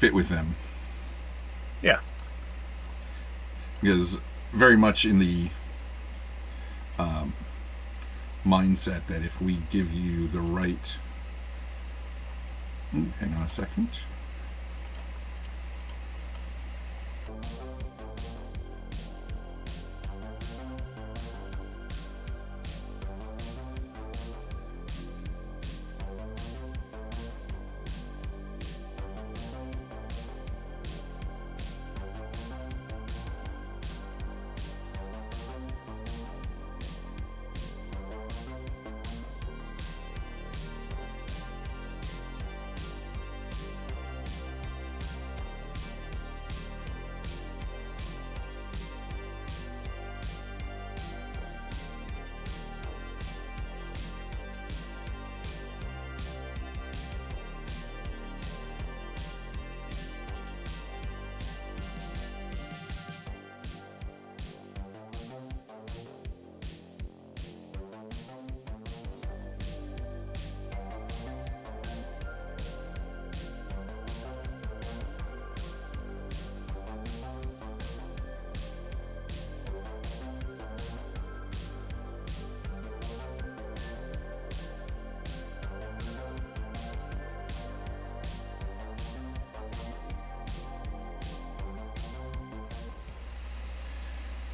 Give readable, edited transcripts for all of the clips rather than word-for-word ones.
fit with them. Yeah. Because very much in the mindset that if we give you the right... hang on a second.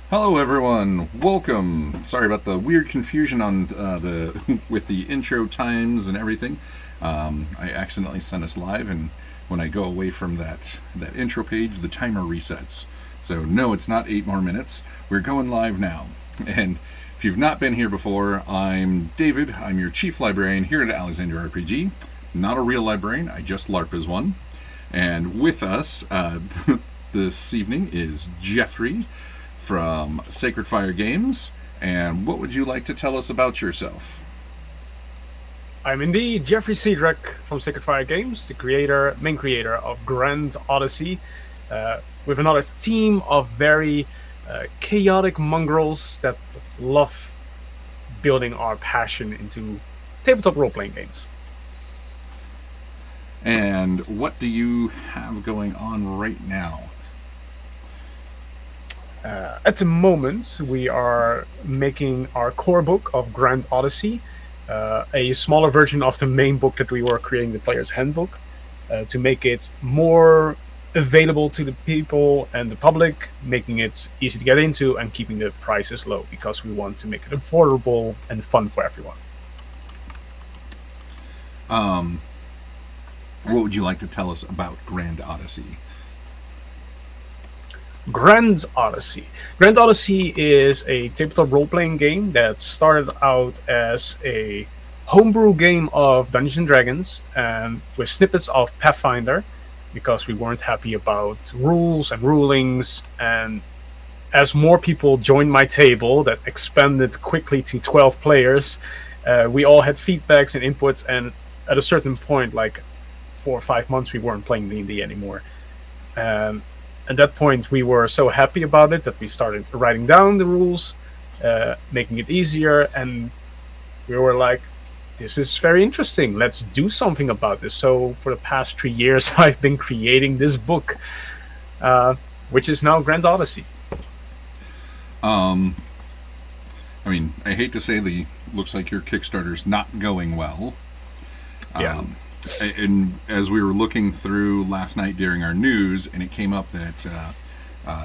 Hello, everyone. Welcome. Sorry about the weird confusion on with the intro times and everything. I accidentally sent us live, and when I go away from that intro page, the timer resets. So no, it's not 8 more minutes. We're going live now. And if you've not been here before, I'm David. I'm your Chief Librarian here at AlexandriaRPG. Not a real librarian. I just LARP as one. And with us this evening is Jeffrey from Sacredfire Games. And what would you like to tell us about yourself? I'm indeed Jeffrey from Sacredfire Games, the main creator of Grand Odyssey, with another team of very chaotic mongrels that love building our passion into tabletop role-playing games. And what do you have going on right now? At the moment, we are making our core book of Grand Odyssey, a smaller version of the main book that we were creating, the Player's Handbook, to make it more available to the people and the public, making it easy to get into and keeping the prices low, because we want to make it affordable and fun for everyone. What would you like to tell us about Grand Odyssey? Grand Odyssey. Grand Odyssey is a tabletop role-playing game that started out as a homebrew game of Dungeons and Dragons, and with snippets of Pathfinder, because we weren't happy about rules and rulings. And as more people joined my table, that expanded quickly to 12 players, we all had feedbacks and inputs, and at a certain point, like 4 or 5 months, we weren't playing D&D anymore. At that point, we were so happy about it that we started writing down the rules, making it easier, and we were like, this is very interesting. Let's do something about this. So for the past 3 years, I've been creating this book, which is now Grand Odyssey. I mean, I hate to say looks like your Kickstarter's not going well. Yeah. And as we were looking through last night during our news, and it came up that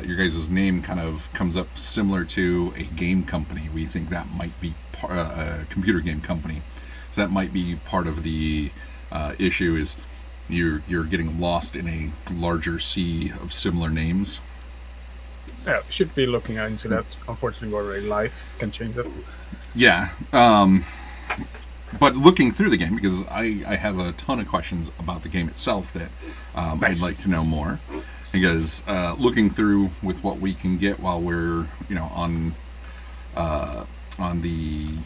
your guys' name kind of comes up similar to a game company. We think that might be a computer game company. So that might be part of the issue, is you're getting lost in a larger sea of similar names. Yeah, we should be looking into that. Unfortunately, we're already live. Can change that. Yeah. But looking through the game, because I have a ton of questions about the game itself that Nice. I'd like to know more. Because looking through with what we can get while we're on the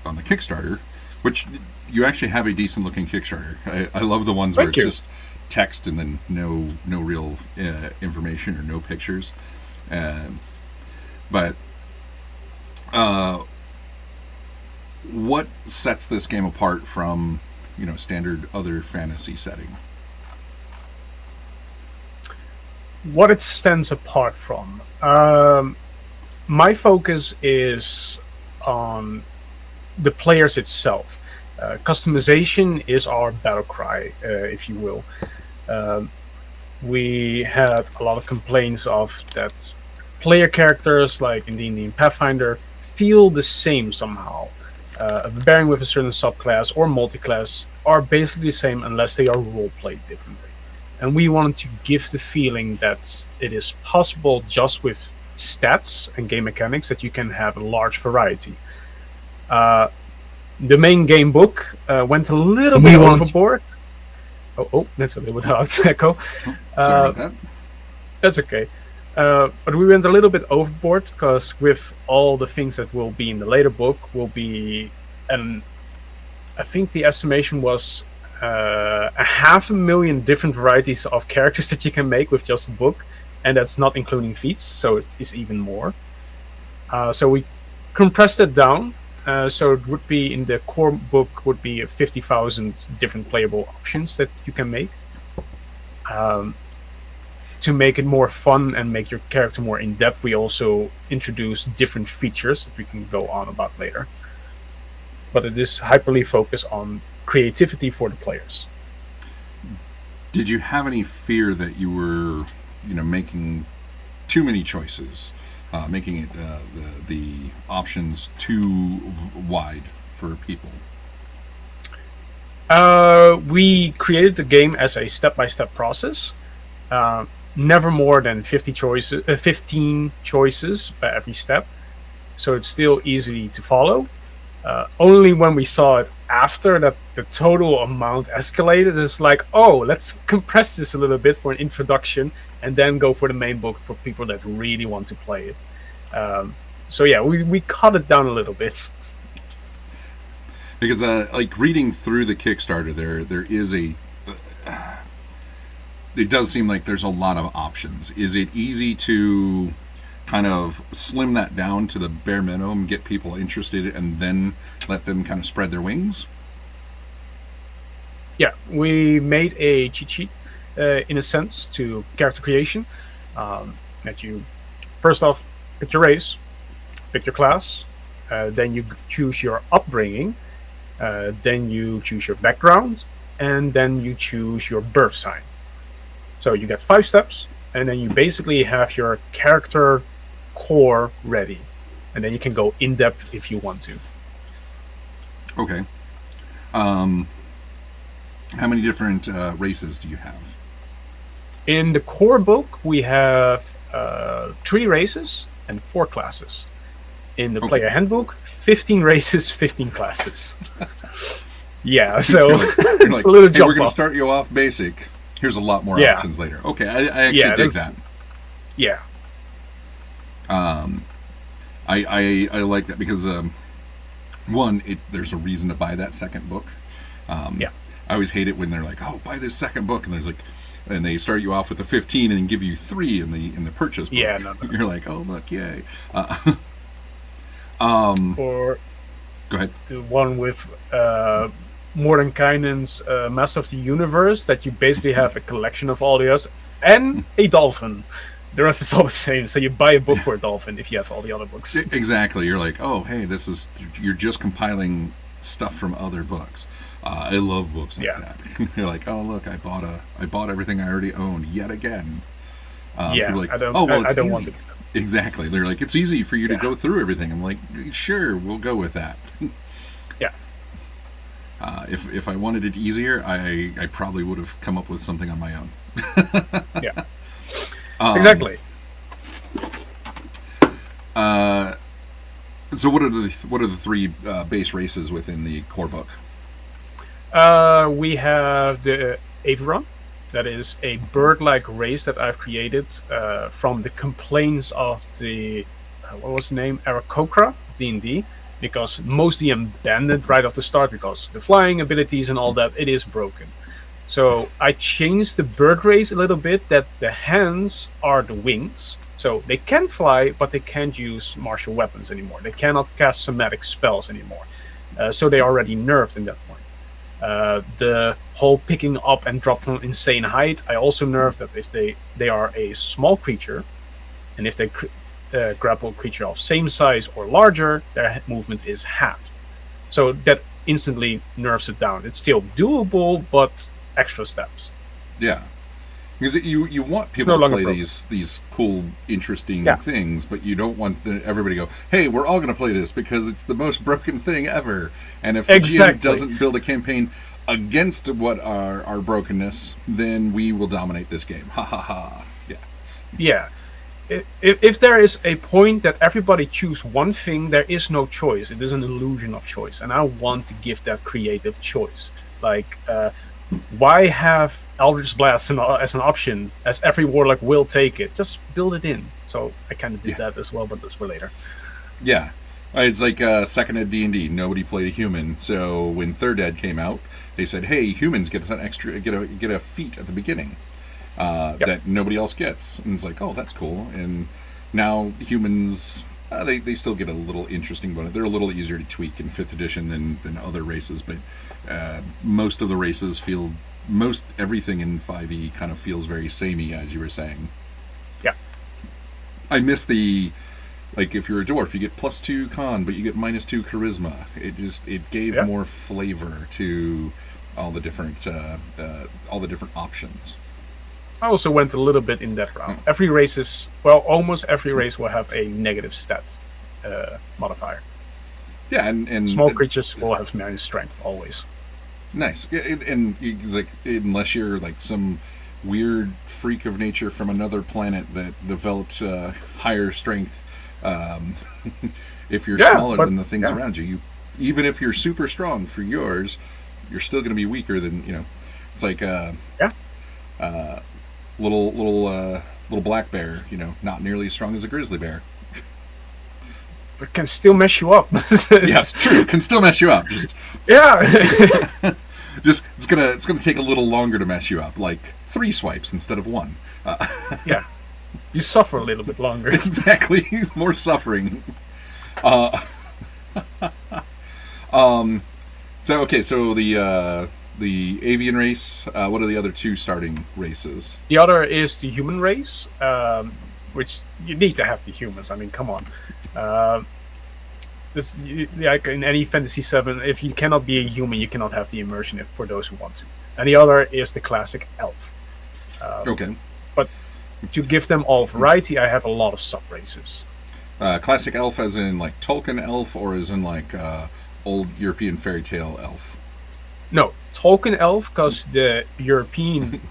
Kickstarter, which you actually have a decent looking Kickstarter. I love the ones where it's just text and then no real information or no pictures. But what sets this game apart from standard other fantasy setting? what it stands apart from. My focus is on the players itself. Customization is our battle cry, if you will. Um, we had a lot of complaints of that player characters, like in D&D and Pathfinder, feel the same somehow. A barbarian with a certain subclass or multiclass are basically the same unless they are role-played differently. And we wanted to give the feeling that it is possible just with stats and game mechanics that you can have a large variety. The main game book went a little bit overboard. Oh, that's a little bit hard to echo. Sorry about that. That's okay. But we went a little bit overboard because with all the things that will be in the later book will be, and I think the estimation was 500,000 different varieties of characters that you can make with just the book, and that's not including feats, so it is even more. So we compressed it down. So it would be in the core book would be 50,000 different playable options that you can make. To make it more fun and make your character more in depth, we also introduce different features that we can go on about later. But it is hyperly focused on creativity for the players. Did you have any fear that you were, making too many choices? Making it the options too wide for people? We created the game as a step-by-step process. Never more than 15 choices by every step. So it's still easy to follow. Only when we saw it after that the total amount escalated, it's like, oh, let's compress this a little bit for an introduction and then go for the main book for people that really want to play it. So yeah, we cut it down a little bit. Because like reading through the Kickstarter, there is it does seem like there's a lot of options. Is it easy to kind of slim that down to the bare minimum, get people interested, and then let them kind of spread their wings? Yeah, we made a cheat sheet, in a sense, to character creation. That you, first off, pick your race, pick your class, then you choose your upbringing, then you choose your background, and then you choose your birth sign. So you get 5 steps, and then you basically have your character core ready. And then you can go in depth if you want to. Okay. How many different races do you have? In the core book, we have 3 races and 4 classes. In the player handbook, 15 races, 15 classes. Yeah, so you're it's like, a little hey, jump we're going to off. start you off basic. Here's a lot more options later. Okay, I actually dig that. Yeah. I like that because one, there's a reason to buy that second book. I always hate it when they're like, "Oh, buy this second book," and there's like, and they start you off with the 15 and give you 3 in the purchase book. Yeah, no. You're like, "Oh, look, yay!" Or go ahead. The one with Mordenkainen's Master of the Universe, that you basically have a collection of all the others and a dolphin. The rest is all the same, so you buy a book for a dolphin if you have all the other books. Exactly. You're like, oh, hey, you're just compiling stuff from other books. I love books like that. You're like, oh, look, I bought everything I already owned yet again. Like, I don't want to. Exactly. They're like, it's easy for you to go through everything. I'm like, sure, we'll go with that. Yeah. If I wanted it easier, I probably would have come up with something on my own. Yeah. Exactly. So what are the 3 base races within the core book? We have the Aviron. That is a bird-like race that I've created from the complaints of the what was the name, Aarakocra, D&D, because mostly abandoned right off the start because the flying abilities and all that, it is broken. So I changed the bird race a little bit, that the hands are the wings. So they can fly, but they can't use martial weapons anymore. They cannot cast somatic spells anymore. So they are already nerfed in that point. The whole picking up and drop from insane height, I also nerfed that if they are a small creature, and if they grapple a creature of same size or larger, their movement is halved. So that instantly nerfs it down. It's still doable, but extra steps. Yeah. Because you want people to play these cool, interesting things, but you don't want everybody to go, hey, we're all going to play this because it's the most broken thing ever. And if the GM doesn't build a campaign against what our brokenness, then we will dominate this game. Ha ha ha. Yeah. Yeah. If there is a point that everybody choose one thing, there is no choice. It is an illusion of choice. And I want to give that creative choice. Like, why have Eldritch Blast as an option, as every warlock will take it? Just build it in. So I kind of did that as well, but that's for later. Yeah. It's like second ed D&D. Nobody played a human. So when third ed came out, they said, hey, humans get an extra, get a feat at the beginning that nobody else gets. And it's like, oh, that's cool. And now humans, they still get a little interesting bonus. They're a little easier to tweak in 5th edition than other races, but most of the races everything in 5e kind of feels very samey, as you were saying. Yeah. I miss like, if you're a dwarf, you get +2 con, but you get -2 charisma. It gave more flavor to all the different options. I also went a little bit in that route. Almost every race will have a negative stat modifier. Yeah, and small creatures will have minus strength always. Nice. And it's like, unless you're like some weird freak of nature from another planet that developed higher strength, if you're smaller than the things around you, even if you're super strong for yours, you're still going to be weaker than, it's like little black bear, not nearly as strong as a grizzly bear. But can still mess you up. Yes, true. Can still mess you up. Just just it's gonna take a little longer to mess you up, like 3 swipes instead of 1. Yeah, you suffer a little bit longer. Exactly, more suffering. So the avian race. What are the other 2 starting races? The other is the human race, which you need to have the humans. I mean, come on. Like in any Fantasy 7, if you cannot be a human, you cannot have the immersion for those who want to. And the other is the classic elf. Okay. But to give them all variety, I have a lot of sub-races. Classic elf as in like Tolkien elf, or as in like old European fairy tale elf? No, Tolkien elf, because the European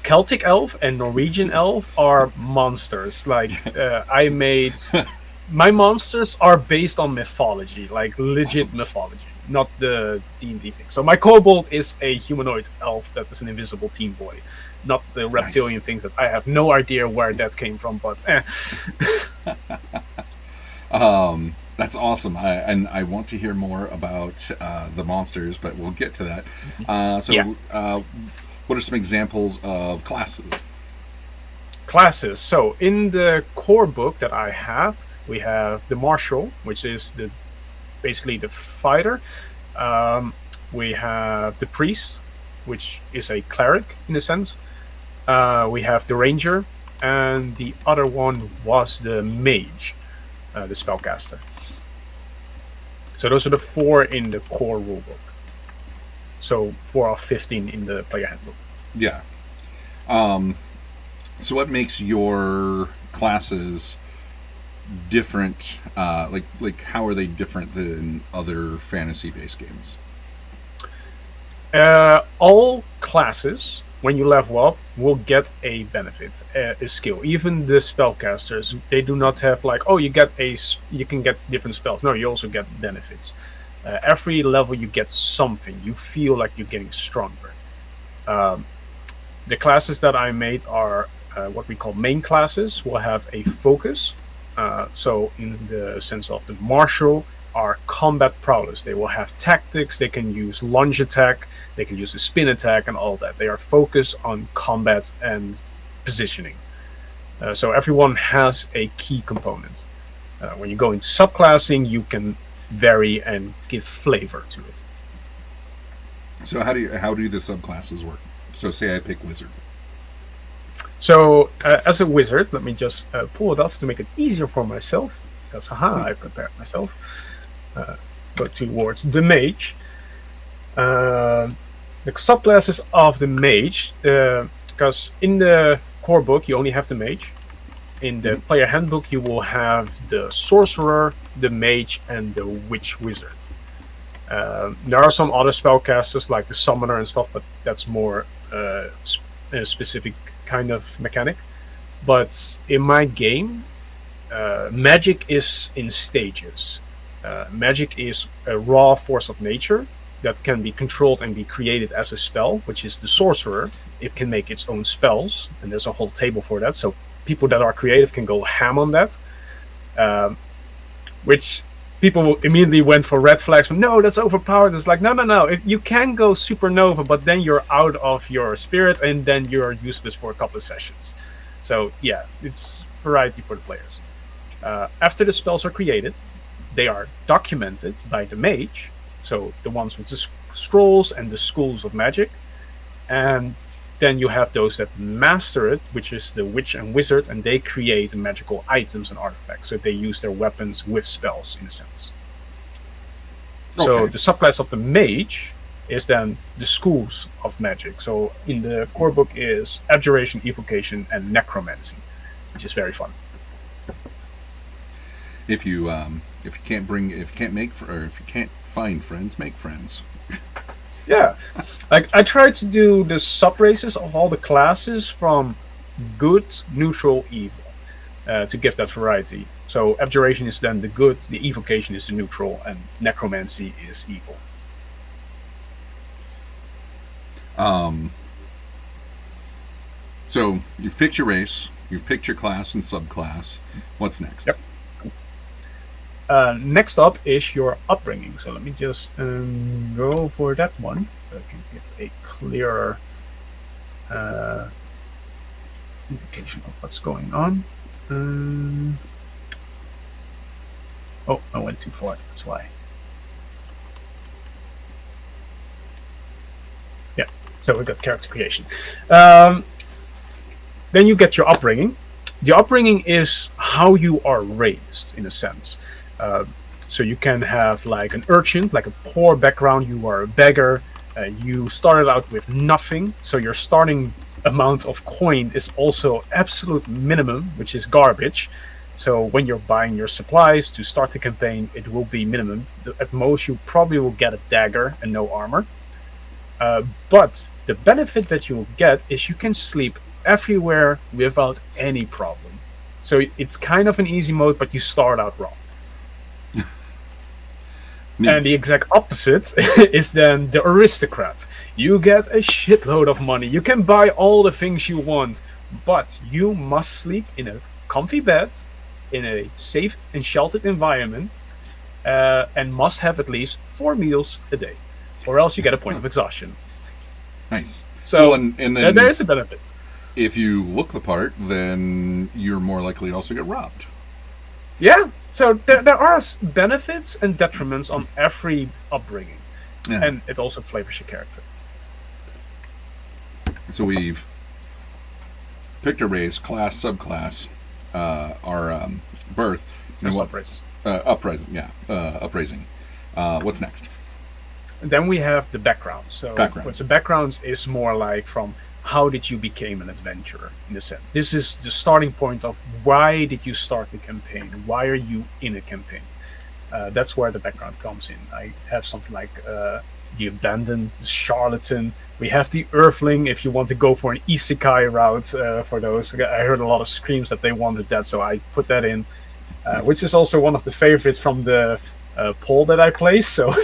Celtic elf and Norwegian elf are monsters. Like, I made... My monsters are based on mythology, like legit mythology, not the D&D thing. So my kobold is a humanoid elf that is an invisible teen boy, not the reptilian things that I have no idea where that came from, but That's awesome. I want to hear more about the monsters, but we'll get to that. What are some examples of classes? Classes. So in the core book that I have, we have the marshal, which is basically the fighter. We have the priest, which is a cleric in a sense. We have the ranger, and the other one was the mage, the spellcaster. So those are the 4 in the core rulebook. So 4 of 15 in the player handbook. Yeah. So what makes your classes different? Like how are they different than other fantasy-based games? All classes, when you level up, will get a benefit, a skill. Even the spellcasters, they do not have like, oh, you can get different spells. No, you also get benefits. Every level you get something. You feel like you're getting stronger. The classes that I made are what we call main classes. Will have a focus. So in the sense of the martial are combat prowess. They will have tactics. They can use lunge attack. They can use a spin attack and all that. They are focused on combat and positioning. So everyone has a key component. When you go into subclassing, you can vary and give flavor to it. So how do the subclasses work? So say I pick wizard. So, as a wizard, let me just pull it off to make it easier for myself. Because, I prepared myself. Go towards the mage. The subclasses of the mage, because in the core book you only have the mage. In the player handbook you will have the sorcerer, the mage, and the witch wizard. There are some other spellcasters like the summoner and stuff, but that's more a specific kind of mechanic. But in my game, magic is in stages. Magic is a raw force of nature that can be controlled and be created as a spell, which is the sorcerer. It can make its own spells, and there's a whole table for that. So people that are creative can go ham on that, which people immediately went for red flags. From, no, that's overpowered. It's like, no. You can go supernova, but then you're out of your spirit, and then you're useless for a couple of sessions. So yeah, it's variety for the players. After the spells are created, they are documented by the mage, so the ones with the scrolls and the schools of magic, and then you have those that master it, which is the witch and wizard, and they create magical items and artifacts, so they use their weapons with spells, in a sense. Okay. So the subclass of the mage is then the schools of magic. So in the core book is abjuration, evocation, and necromancy, which is very fun. If you can't find friends, make friends. Yeah, like I tried to do the sub races of all the classes from good, neutral, evil, to give that variety. So abjuration is then the good, the evocation is the neutral, and necromancy is evil. So you've picked your race, you've picked your class and subclass. What's next? Yep. Next up is your upbringing. So let me just go for that one, so I can give a clearer indication of what's going on. Oh, I went too far. That's why. Yeah. So we got character creation. Then you get your upbringing. The upbringing is how you are raised, in a sense. So you can have like an urchin, like a poor background. You are a beggar. You started out with nothing, so your starting amount of coin is also absolute minimum, which is garbage. So when you're buying your supplies to start the campaign, it will be minimum. At most, you probably will get a dagger and no armor. But the benefit that you will get is you can sleep everywhere without any problem. So it's kind of an easy mode, but you start out rough. And the exact opposite is then the aristocrat. You get a shitload of money. You can buy all the things you want, but you must sleep in a comfy bed, in a safe and sheltered environment, and must have at least 4 meals a day, or else you get a point of exhaustion. Nice. So well, and then there is a benefit. If you look the part, then you're more likely to also get robbed. Yeah. So there are benefits and detriments on every upbringing, and it also flavors your character. So we've picked a race, class, subclass, our birth. And upraise. Upraising. What's next? And then we have the background. So the backgrounds is more like from how did you become an adventurer, in a sense. This is the starting point of why did you start the campaign? Why are you in a campaign? That's where the background comes in. I have something like the abandoned, the charlatan. We have the earthling, if you want to go for an isekai route for those. I heard a lot of screams that they wanted that, so I put that in, which is also one of the favorites from the poll that I placed. So,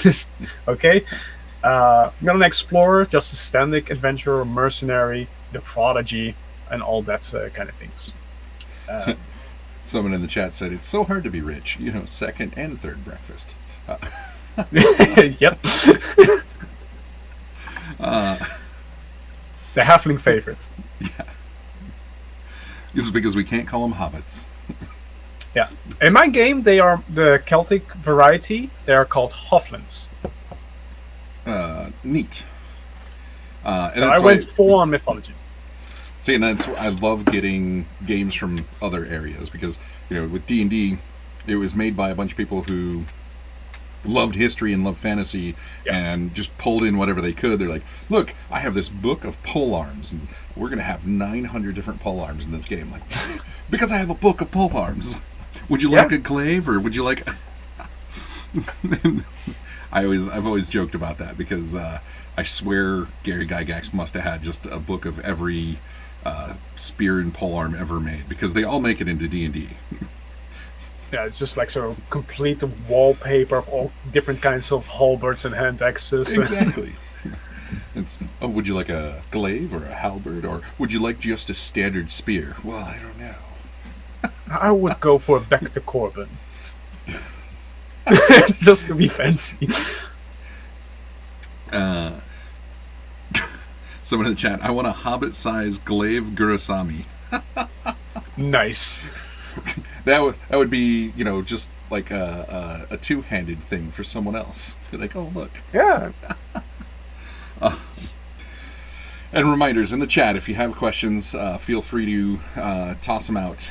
okay. I'm not an explorer, just a standard adventurer, mercenary, the prodigy, and all that kind of things. Someone in the chat said, it's so hard to be rich. Second and third breakfast. Yep. The halfling favorite. Yeah. This is because we can't call them hobbits. Yeah. In my game, they are the Celtic variety. They are called Hoflins. Neat. And So that's I went full on mythology. See, and that's I love getting games from other areas because with D&D, it was made by a bunch of people who loved history and loved fantasy and just pulled in whatever they could. They're like, look, I have this book of pole arms, and we're going to have 900 different pole arms in this game. Like, because I have a book of pole arms. Would you like a glaive, or would you like... I've always joked about that because I swear Gary Gygax must have had just a book of every spear and polearm ever made, because they all make it into D&D. Yeah, it's just like sort of complete wallpaper of all different kinds of halberds and hand axes. Exactly. Would you like a glaive or a halberd, or would you like just a standard spear? Well, I don't know. I would go for a back to Corbin. Just to be fancy. Someone in the chat, I want a hobbit-sized glaive Gurasami. Nice. That would be, just like a two-handed thing for someone else. You're like, oh, look. Yeah. And reminders in the chat, if you have questions, feel free to toss them out.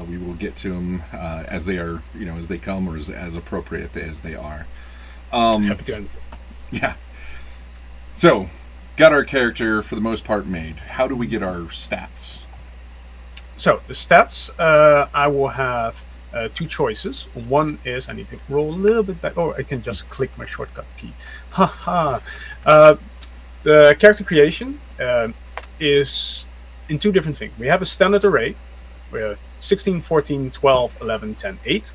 We will get to them as they are, as they come, or as appropriate as they are. Happy to answer. Yeah. So, got our character for the most part made. How do we get our stats? So, the stats, I will have two choices. One is I need to roll a little bit back, or I can just click my shortcut key. Haha. The character creation is in two different things. We have a standard array with 16, 14, 12, 11, 10, 8.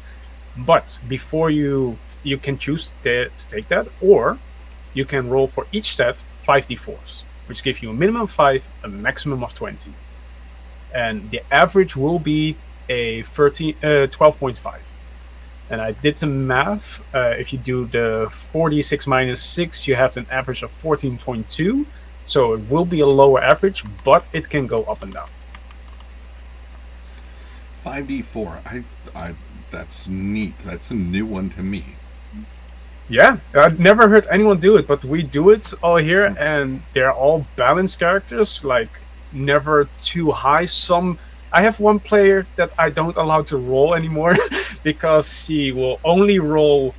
But before you can choose to take that, or you can roll for each stat 5d4s, which give you a minimum of 5, a maximum of 20. And the average will be a 12.5. And I did some math. If you do the 46 minus 6, you have an average of 14.2. So it will be a lower average, but it can go up and down. 5d4. That's neat. That's a new one to me. Yeah, I've never heard anyone do it, but we do it all here, and they're all balanced characters, like never too high. I have one player that I don't allow to roll anymore because she will only roll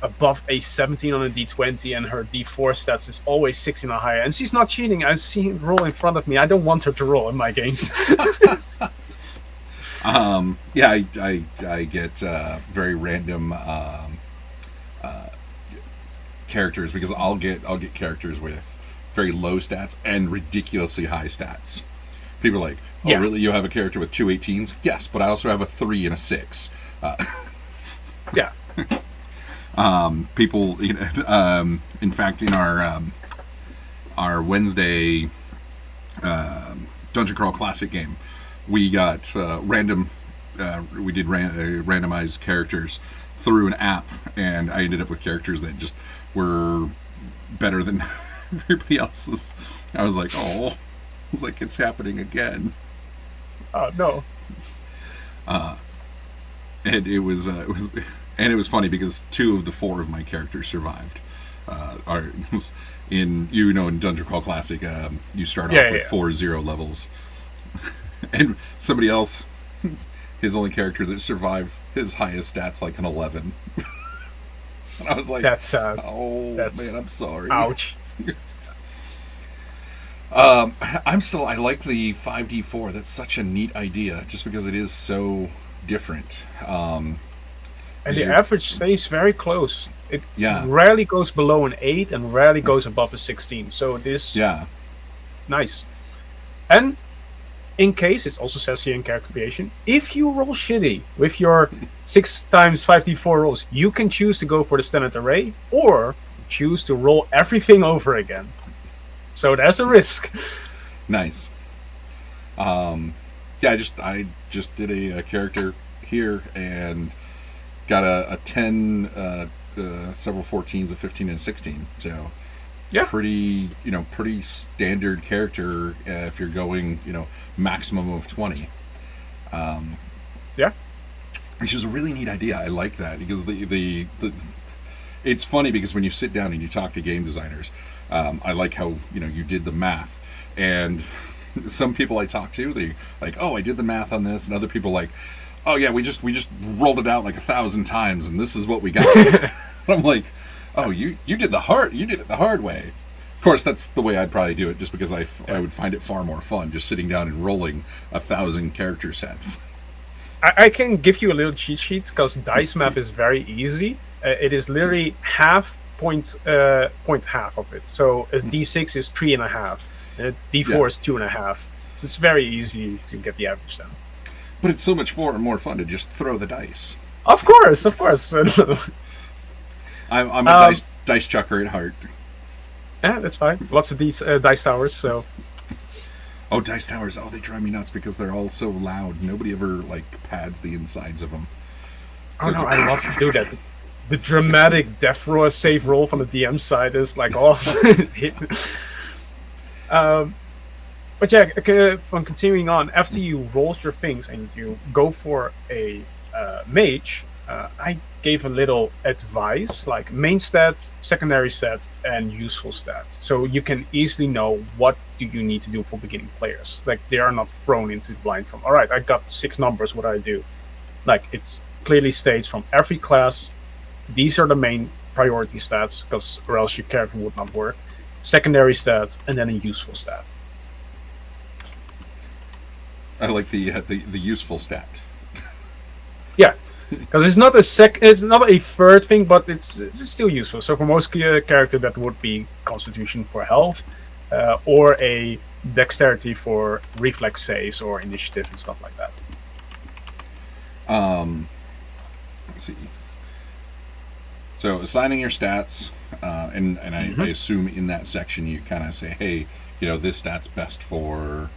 above a 17 on a d20, and her d4 stats is always 16 or higher. And she's not cheating. I've seen her roll in front of me. I don't want her to roll in my games. Yeah, I get very random characters, because I'll get characters with very low stats and ridiculously high stats. People are like, oh, really? You have a character with 2 18s? Yes, but I also have a 3 and a 6. Yeah. People, in fact, in our Wednesday Dungeon Crawl Classic game, we got random. We did randomized characters through an app, and I ended up with characters that just were better than everybody else's. I was like, oh. It's like it's happening again. Oh no! And it was funny because 2 of the 4 of my characters survived. In Dungeon Crawl Classic, you start off with 4-0 levels, and somebody else, his only character that survived, his highest stats like an 11. And I was like, that's sad. Oh man, I'm sorry. Ouch. I like the 5d4. That's such a neat idea, just because it is so different. And the average stays very close. It Yeah. rarely goes below an 8 and rarely goes above a 16. So it is nice. And in case, it also says here in character creation, if you roll shitty with your 6 times 5d4 rolls, you can choose to go for the standard array or choose to roll everything over again. So there's a risk. Nice. I just did a character here and got a 10, several 14s, a 15, and a 16. So pretty standard character if you're going, maximum of 20. Which is a really neat idea. I like that because the It's funny because when you sit down and you talk to game designers, I like how you did the math, and some people I talk to, they like, oh, I did the math on this, and other people like, oh yeah, we just rolled it out like 1,000 times, and this is what we got. I'm like, oh, you did it the hard way. Of course, that's the way I'd probably do it, just because I would find it far more fun just sitting down and rolling 1,000 character sets. I can give you a little cheat sheet because dice math is very easy. It is literally point half of it. So a d6 is 3.5, and a d4 is 2.5. So it's very easy to get the average down. But it's so much more fun to just throw the dice. Of course. I'm a dice chucker at heart. Yeah, that's fine. Lots of these dice towers. So. Oh, dice towers! Oh, they drive me nuts because they're all so loud. Nobody ever pads the insides of them. So I love to do that. The dramatic death roll, save roll from the DM side is like, oh, but yeah, okay, from continuing on, after you roll your things and you go for a mage, I gave a little advice, like main stat, secondary stat, and useful stat. So you can easily know what do you need to do for beginning players. Like, they are not thrown into the blind from, all right, I got 6 numbers, what do I do? Like, it's clearly states from every class, these are the main priority stats, or else your character would not work. Secondary stat, and then a useful stat. I like the useful stat. Yeah, because it's not a third thing, but it's still useful. So for most character, that would be Constitution for health, or a Dexterity for reflex saves or initiative and stuff like that. Let's see. So assigning your stats, and I assume in that section you kind of say, hey, this stat's best for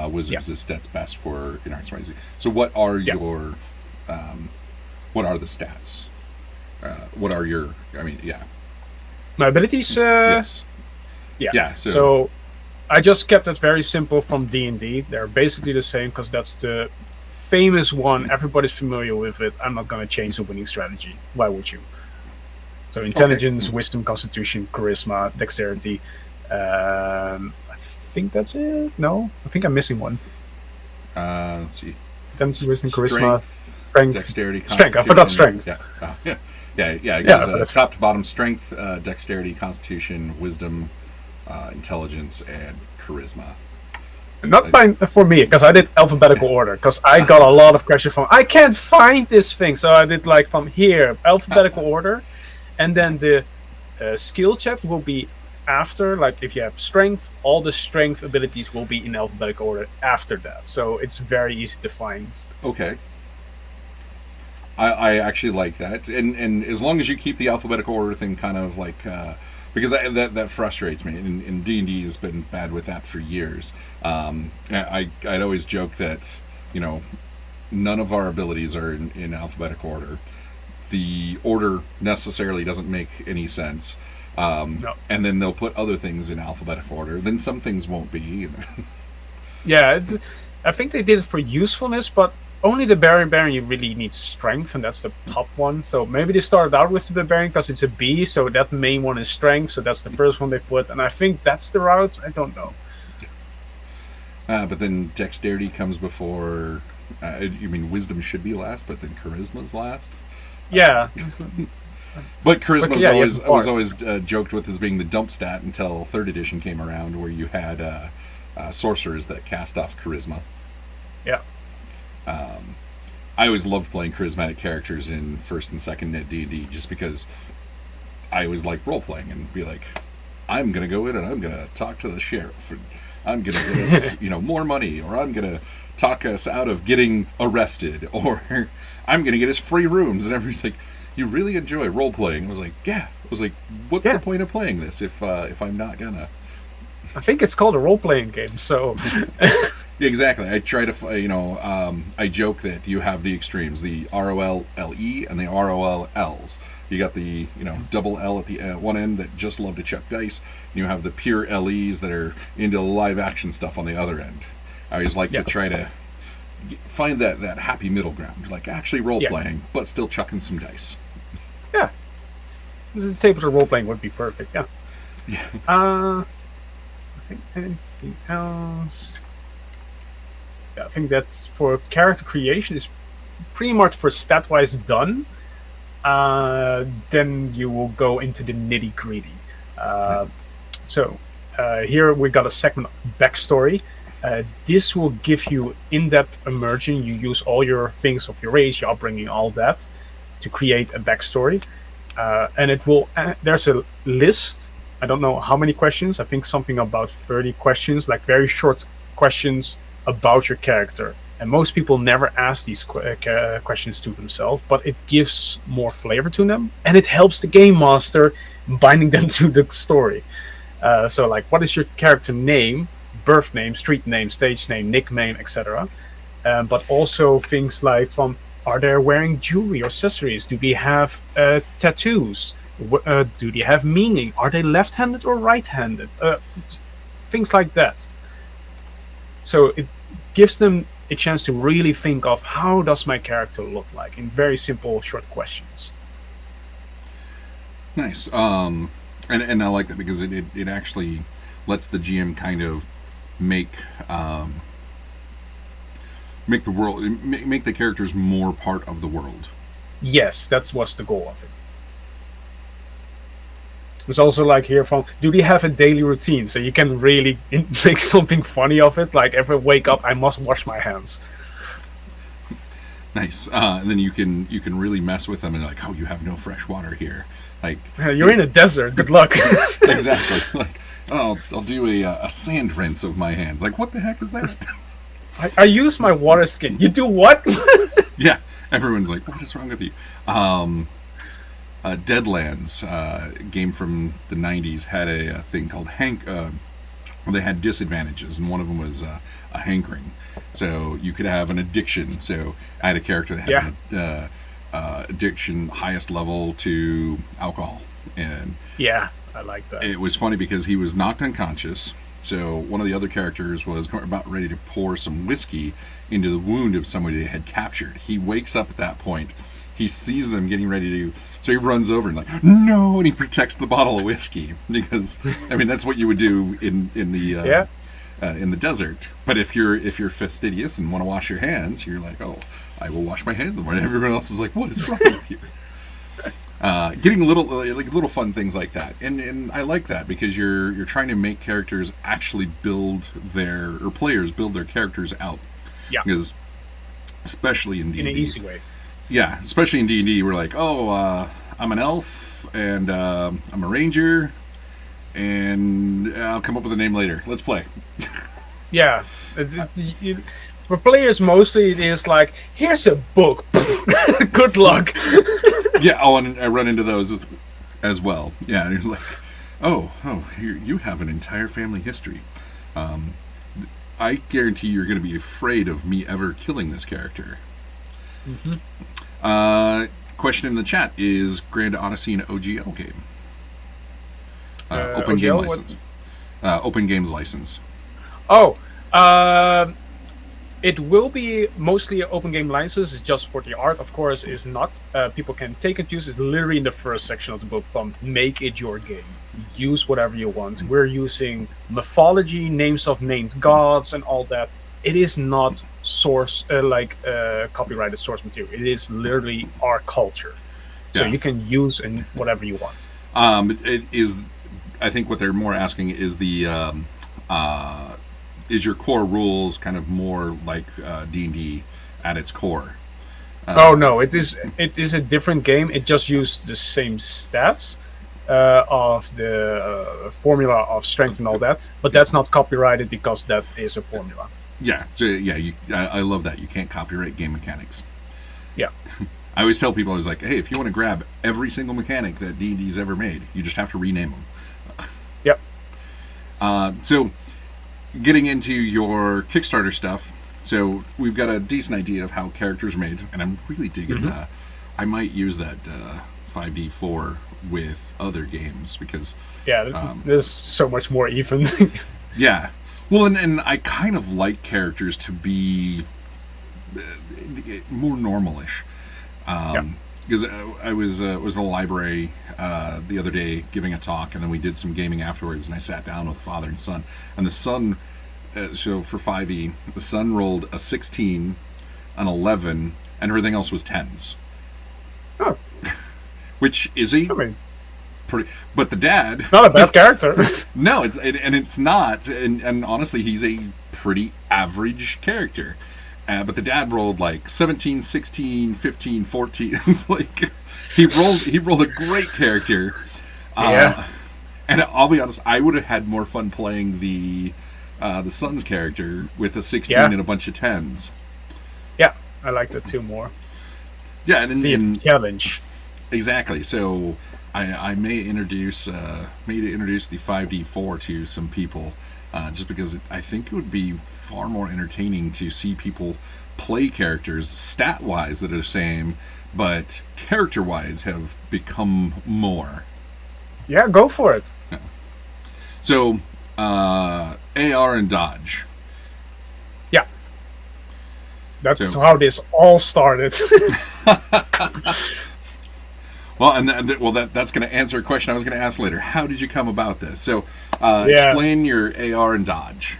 wizards. This stat's best for XYZ. So what are your what are the stats? What are your? My abilities. Yes. Yeah. So I just kept it very simple from D&D. They're basically the same because that's the famous one. Everybody's familiar with it. I'm not going to change the winning strategy. Why would you? So intelligence, wisdom, constitution, charisma, dexterity. I think that's it. No, I think I'm missing one. Let's see. Intelligence, wisdom, charisma, strength, dexterity, strength. I forgot strength. Yeah. It goes top to bottom: strength, dexterity, constitution, wisdom, intelligence, and charisma. Not for me, because I did alphabetical order, because I got a lot of questions from, I can't find this thing, so I did from here, alphabetical order, and then the skill check will be after, if you have strength, all the strength abilities will be in alphabetical order after that, so it's very easy to find. Okay. I actually like that, and as long as you keep the alphabetical order thing kind of because that frustrates me, and D&D has been bad with that for years. I'd always joke that none of our abilities are in alphabetical order. The order necessarily doesn't make any sense. No. And then they'll put other things in alphabetical order. Then some things won't be. Yeah, I think they did it for usefulness, but only the Barbarian you really need strength, and that's the top one. So maybe they started out with the Barbarian because it's a B, so that main one is strength, so that's the first one they put, and I think that's the route. I don't know. But then dexterity comes before. Wisdom should be last, but then charisma's last. Yeah. But charisma was always joked with as being the dump stat until 3rd edition came around, where you had sorcerers that cast off charisma. Yeah. I always loved playing charismatic characters in 1st and 2nd Net D&D just because I was role playing and be like, I'm gonna go in and I'm gonna talk to the sheriff, and I'm gonna get us more money, or I'm gonna talk us out of getting arrested, or I'm gonna get us free rooms. And everybody's like, you really enjoy role playing? I was like, yeah. I was like, what's the point of playing this if I'm not gonna? I think it's called a role playing game. So. Exactly. I try to, I joke that you have the extremes, the ROLLE and the ROLLs. You got the, double L at the one end that just love to chuck dice. And you have the pure LEs that are into live action stuff on the other end. I always like to try to find that happy middle ground, actually role playing, but still chucking some dice. Yeah. The tabletop role playing would be perfect. Yeah. Yeah. I think anything else. Yeah, I think that for character creation is pretty much for stat-wise done. Then you will go into the nitty gritty. Uh, so here we got a segment of backstory. This will give you in-depth immersion. You use all your things of your race, your upbringing, all that, to create a backstory. And it will. There's a list. I don't know how many questions. I think something about 30 questions, like very short questions about your character. And most people never ask these questions to themselves, but it gives more flavor to them, and it helps the game master binding them to the story. So, like, what is your character name, birth name, street name, stage name, nickname, etc. But also things like from are they wearing jewelry or accessories? Do they have tattoos? Do they have meaning? Are they left-handed or right-handed? Things like that. So it gives them a chance to really think of how does my character look like in very simple, short questions. Nice. And I like that because it actually lets the GM kind of make make the world make the characters more part of the world. Yes, that's what's the goal of it. It's also like here from, do they have a daily routine so you can really make something funny of it? Like every wake up, I must wash my hands. Nice. And then you can really mess with them and like, oh, you have no fresh water here. Like you're in a desert. Good luck. Exactly. Like, oh, I'll do a sand rinse of my hands. Like, what the heck is that? I use my water skin. You do what? Yeah. Everyone's like, what is wrong with you? Deadlands, game from the 90s, had a thing called they had disadvantages, and one of them was a hankering. So you could have an addiction. So I had a character that had an addiction highest level to alcohol. And yeah, I like that. It was funny because he was knocked unconscious. So one of the other characters was about ready to pour some whiskey into the wound of somebody they had captured. He wakes up at that point. He sees them getting ready to, so he runs over and like, no, and he protects the bottle of whiskey because, I mean, that's what you would do in the desert. But if you're fastidious and want to wash your hands, you're like, oh, I will wash my hands. And everyone else is like, what is wrong with you? Getting little fun things like that, and I like that because you're trying to make characters actually players build their characters out. Yeah. Because especially in D&D, in an easy way. Yeah, especially in D&D, we're like, oh, I'm an elf, and I'm a ranger, and I'll come up with a name later. Let's play. Yeah. For players, mostly it is like, here's a book. Good luck. Yeah, and I run into those as well. Yeah, and you're like, oh, you have an entire family history. I guarantee you're going to be afraid of me ever killing this character. Mm-hmm. Question in the chat, is Grand Odyssey an OGL game? Open OGL, game license. Open games license. Oh, it will be mostly an open game license. It's just for the art, of course, is not. People can take and use. It's literally in the first section of the book from make it your game. Use whatever you want. We're using mythology, names of named gods, and all that. It is not copyrighted source material. It is literally our culture. So you can use in whatever you want. It is. I think what they're more asking is is your core rules kind of more like D&D at its core? Oh no, it is a different game. It just used the same stats of the formula of strength and all that, but that's not copyrighted because that is a formula. Yeah, so, yeah. I love that. You can't copyright game mechanics. Yeah. I always tell people, I was like, hey, if you want to grab every single mechanic that D&D's ever made, you just have to rename them. Yep. So, getting into your Kickstarter stuff, so we've got a decent idea of how characters are made, and I'm really digging I might use that 5D4 with other games because... Yeah, there's so much more even. Yeah. Well, and I kind of like characters to be more normalish. because I was in a library the other day giving a talk, and then we did some gaming afterwards, and I sat down with the father and son, and the son, so for 5e, the son rolled a 16, an 11, and everything else was 10s. Oh. Which is pretty, but the dad, not a bad character. No, it's not, and honestly, he's a pretty average character. But the dad rolled like 17, 16, 15, 14. Like he rolled a great character. Yeah. And I'll be honest, I would have had more fun playing the son's character with a 16 and a bunch of 10s. Yeah, I like that too more. Yeah, and the challenge. Exactly. So I may introduce the 5D4 to some people. Just because I think it would be far more entertaining to see people play characters stat-wise that are the same, but character-wise have become more. Yeah, go for it. Yeah. So, AR and dodge. Yeah. That's how this all started. Well, that's going to answer a question I was going to ask later. How did you come about this? So, explain your AR and dodge.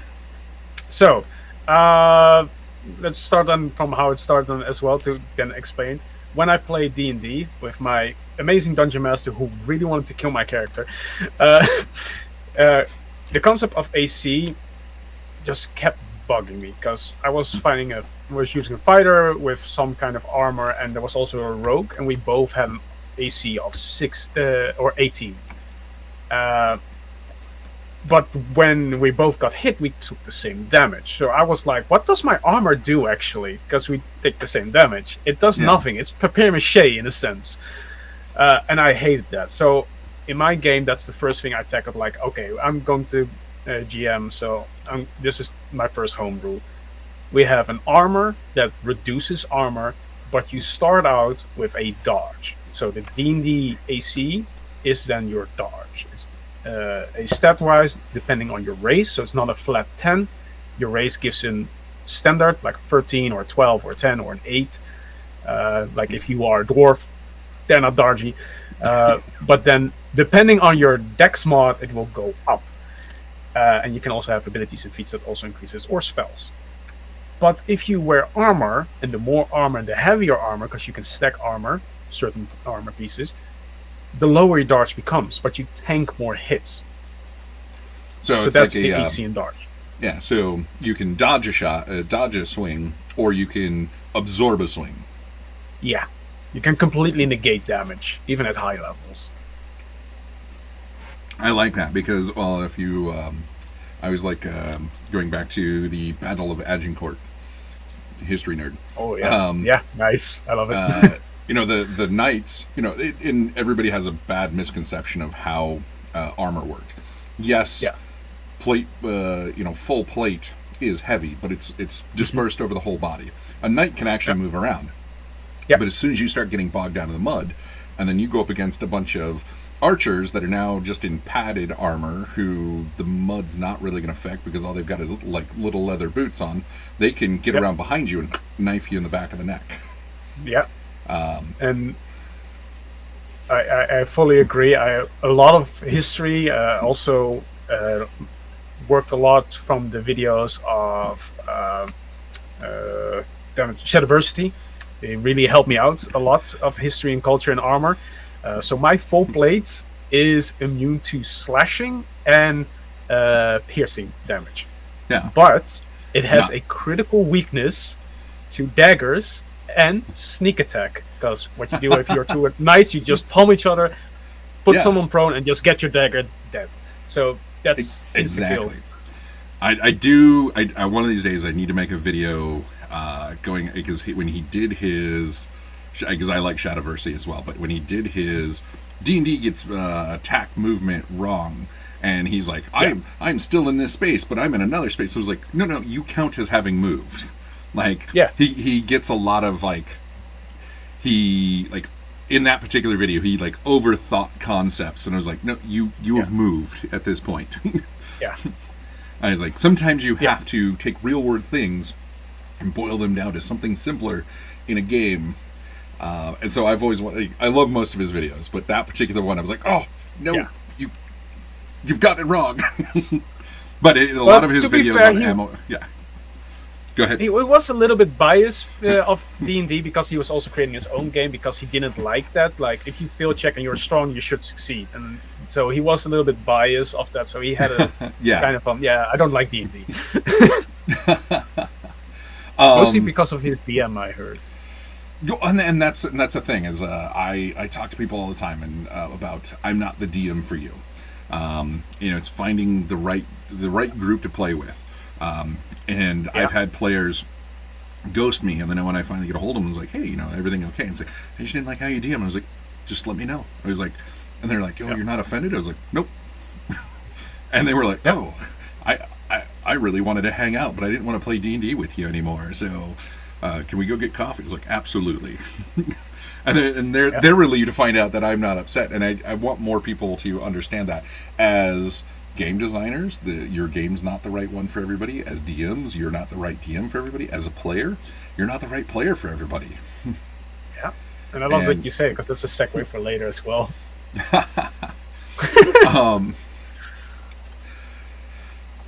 So, let's start on from how it started as well to then explain it. When I played D&D with my amazing dungeon master who really wanted to kill my character, the concept of AC just kept bugging me because I was using a fighter with some kind of armor, and there was also a rogue, and we both had an AC of 6 or 18. But when we both got hit, we took the same damage. So I was like, what does my armor do, actually? Because we take the same damage. It does nothing. It's papier-mâché, in a sense. And I hated that. So in my game, that's the first thing I tackled. Like, okay, I'm going to GM, so this is my first homebrew. We have an armor that reduces armor, but you start out with a dodge. So the D&D AC is then your dodge. It's a stat-wise, depending on your race, so it's not a flat 10. Your race gives you a standard, like a 13 or a 12 or a 10 or an 8. Like if you are a dwarf, they're not dodgy. But then, depending on your dex mod, it will go up. And you can also have abilities and feats that also increases, or spells. But if you wear armor, and the more armor, the heavier armor, because you can stack armor, certain armor pieces, the lower your dodge becomes, but you tank more hits. So it's that's like the AC and dodge. Yeah, so you can dodge a swing, or you can absorb a swing. Yeah, you can completely negate damage, even at high levels. I like that because, well, if you, I was like going back to the Battle of Agincourt, history nerd. Oh yeah, yeah, nice. I love it. The knights. Everybody has a bad misconception of how armor worked. Yes, plate. Full plate is heavy, but it's dispersed over the whole body. A knight can actually move around. Yeah. But as soon as you start getting bogged down in the mud, and then you go up against a bunch of archers that are now just in padded armor, who the mud's not really going to affect because all they've got is like little leather boots on, they can get around behind you and knife you in the back of the neck. Yeah. And I fully agree. A lot of history also worked a lot from the videos of Shadiversity. They really helped me out a lot of history and culture and armor. So my full plate is immune to slashing and piercing damage. Yeah. But it has a critical weakness to daggers and sneak attack. Because what you do if you're two knights, you just palm each other, put someone prone, and just get your dagger dead. So that's exactly. I do. One of these days, I need to make a video going, because when he did his, because I like Shadiversity as well, but when he did his D&D gets attack movement wrong, and he's like, I'm still in this space, but I'm in another space. So I was like, no, you count as having moved. Like, he gets a lot of in that particular video, he overthought concepts, and I was like, no, you have moved at this point. Yeah. I was like, sometimes you have to take real world things and boil them down to something simpler in a game, And so I've always wanted. I love most of his videos, but that particular one, I was like, oh no, Yeah. you've gotten it wrong. But a But lot of his to be videos fair, on ammo. Yeah. Go ahead. He was a little bit biased of D&D because he was also creating his own game because he didn't like that. Like, if you field check and you're strong, you should succeed. And so he was a little bit biased of that. So he had a Yeah. kind of I don't like D&D. Mostly because of his DM, I heard. And that's the thing is I talk to people all the time and about I'm not the DM for you. It's finding the right group to play with. And I've had players ghost me, and then when I finally get a hold of them, I was like, hey, everything okay? And say, I just didn't like how you DM. I was like, just let me know. I was like, and they're like, yo, you're not offended? I was like, nope. And they were like, oh, I really wanted to hang out, but I didn't want to play D&D with you anymore. So can we go get coffee? It's like, absolutely. And they're relieved to find out that I'm not upset. And I want more people to understand that as game designers, your game's not the right one for everybody. As DMs, you're not the right DM for everybody. As a player, you're not the right player for everybody. Yeah, and I love what you say because that's a segue for later as well.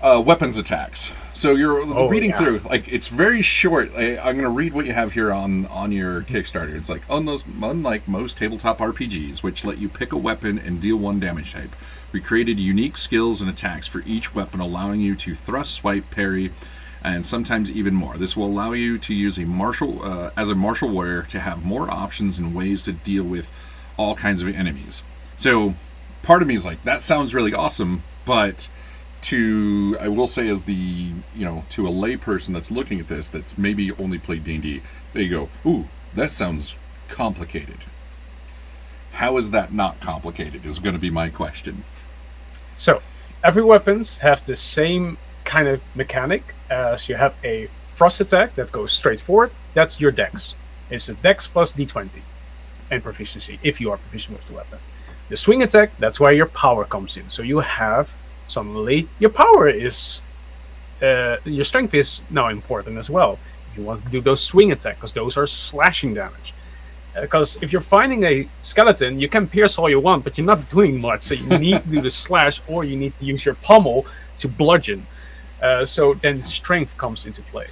Weapons attacks. So you're reading through, like, it's very short. I'm going to read what you have here on your Kickstarter. It's like, unlike most tabletop RPGs, which let you pick a weapon and deal one damage type, we created unique skills and attacks for each weapon, allowing you to thrust, swipe, parry, and sometimes even more. This will allow you to use as a martial warrior to have more options and ways to deal with all kinds of enemies. So part of me is like, that sounds really awesome, but I will say, as the to a lay person that's looking at this, that's maybe only played D&D, they go, ooh, that sounds complicated. How is that not complicated is going to be my question. So every weapons have the same kind of mechanic as you have a thrust attack that goes straight forward. That's your dex. It's a dex plus d20 and proficiency if you are proficient with the weapon. The swing attack, that's where your power comes in. So you have suddenly your power is your strength is now important as well. You want to do those swing attacks because those are slashing damage. Because if you're finding a skeleton, you can pierce all you want, but you're not doing much. So you need to do the slash, or you need to use your pommel to bludgeon. So then strength comes into play.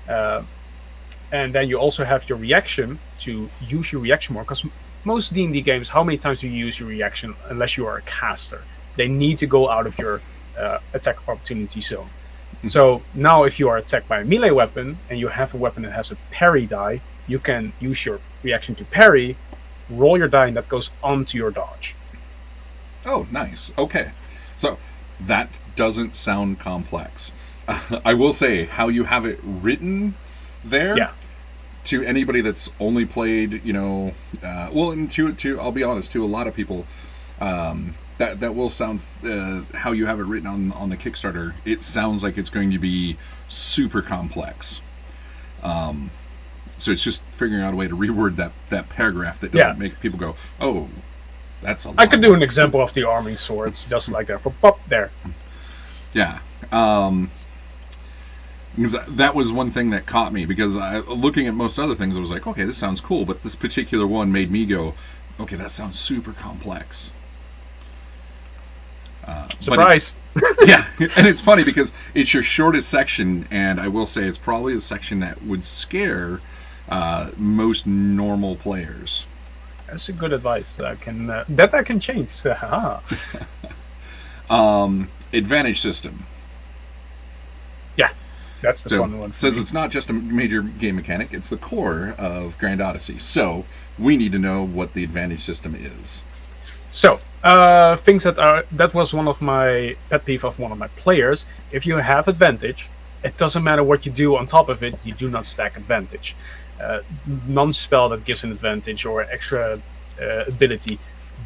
And then you also have your reaction to use your reaction more. Because most D&D games, how many times do you use your reaction unless you are a caster? They need to go out of your attack of opportunity zone. Mm-hmm. So now if you are attacked by a melee weapon, and you have a weapon that has a parry die, you can use your reaction to parry, roll your die, and that goes onto your dodge. Oh, nice. Okay. So that doesn't sound complex. I will say how you have it written there, to anybody that's only played, and to I'll be honest, to a lot of people, that will sound, how you have it written on the Kickstarter, it sounds like it's going to be super complex. So it's just figuring out a way to reword that paragraph that doesn't make people go, oh, that's a lot. I could do an example of the arming swords, just like that, for pop there. Yeah. Because that was one thing that caught me, because looking at most other things, I was like, okay, this sounds cool, but this particular one made me go, okay, that sounds super complex. Surprise! And it's funny because it's your shortest section, and I will say it's probably the section that would scare most normal players. That's a good advice. I can change. Advantage system. Yeah, that's the fun one. Says it's not just a major game mechanic; it's the core of Grand Odyssey. So we need to know what the advantage system is. So things that was one of my pet peeve of one of my players. If you have advantage, it doesn't matter what you do on top of it. You do not stack advantage. Non-spell that gives an advantage or extra ability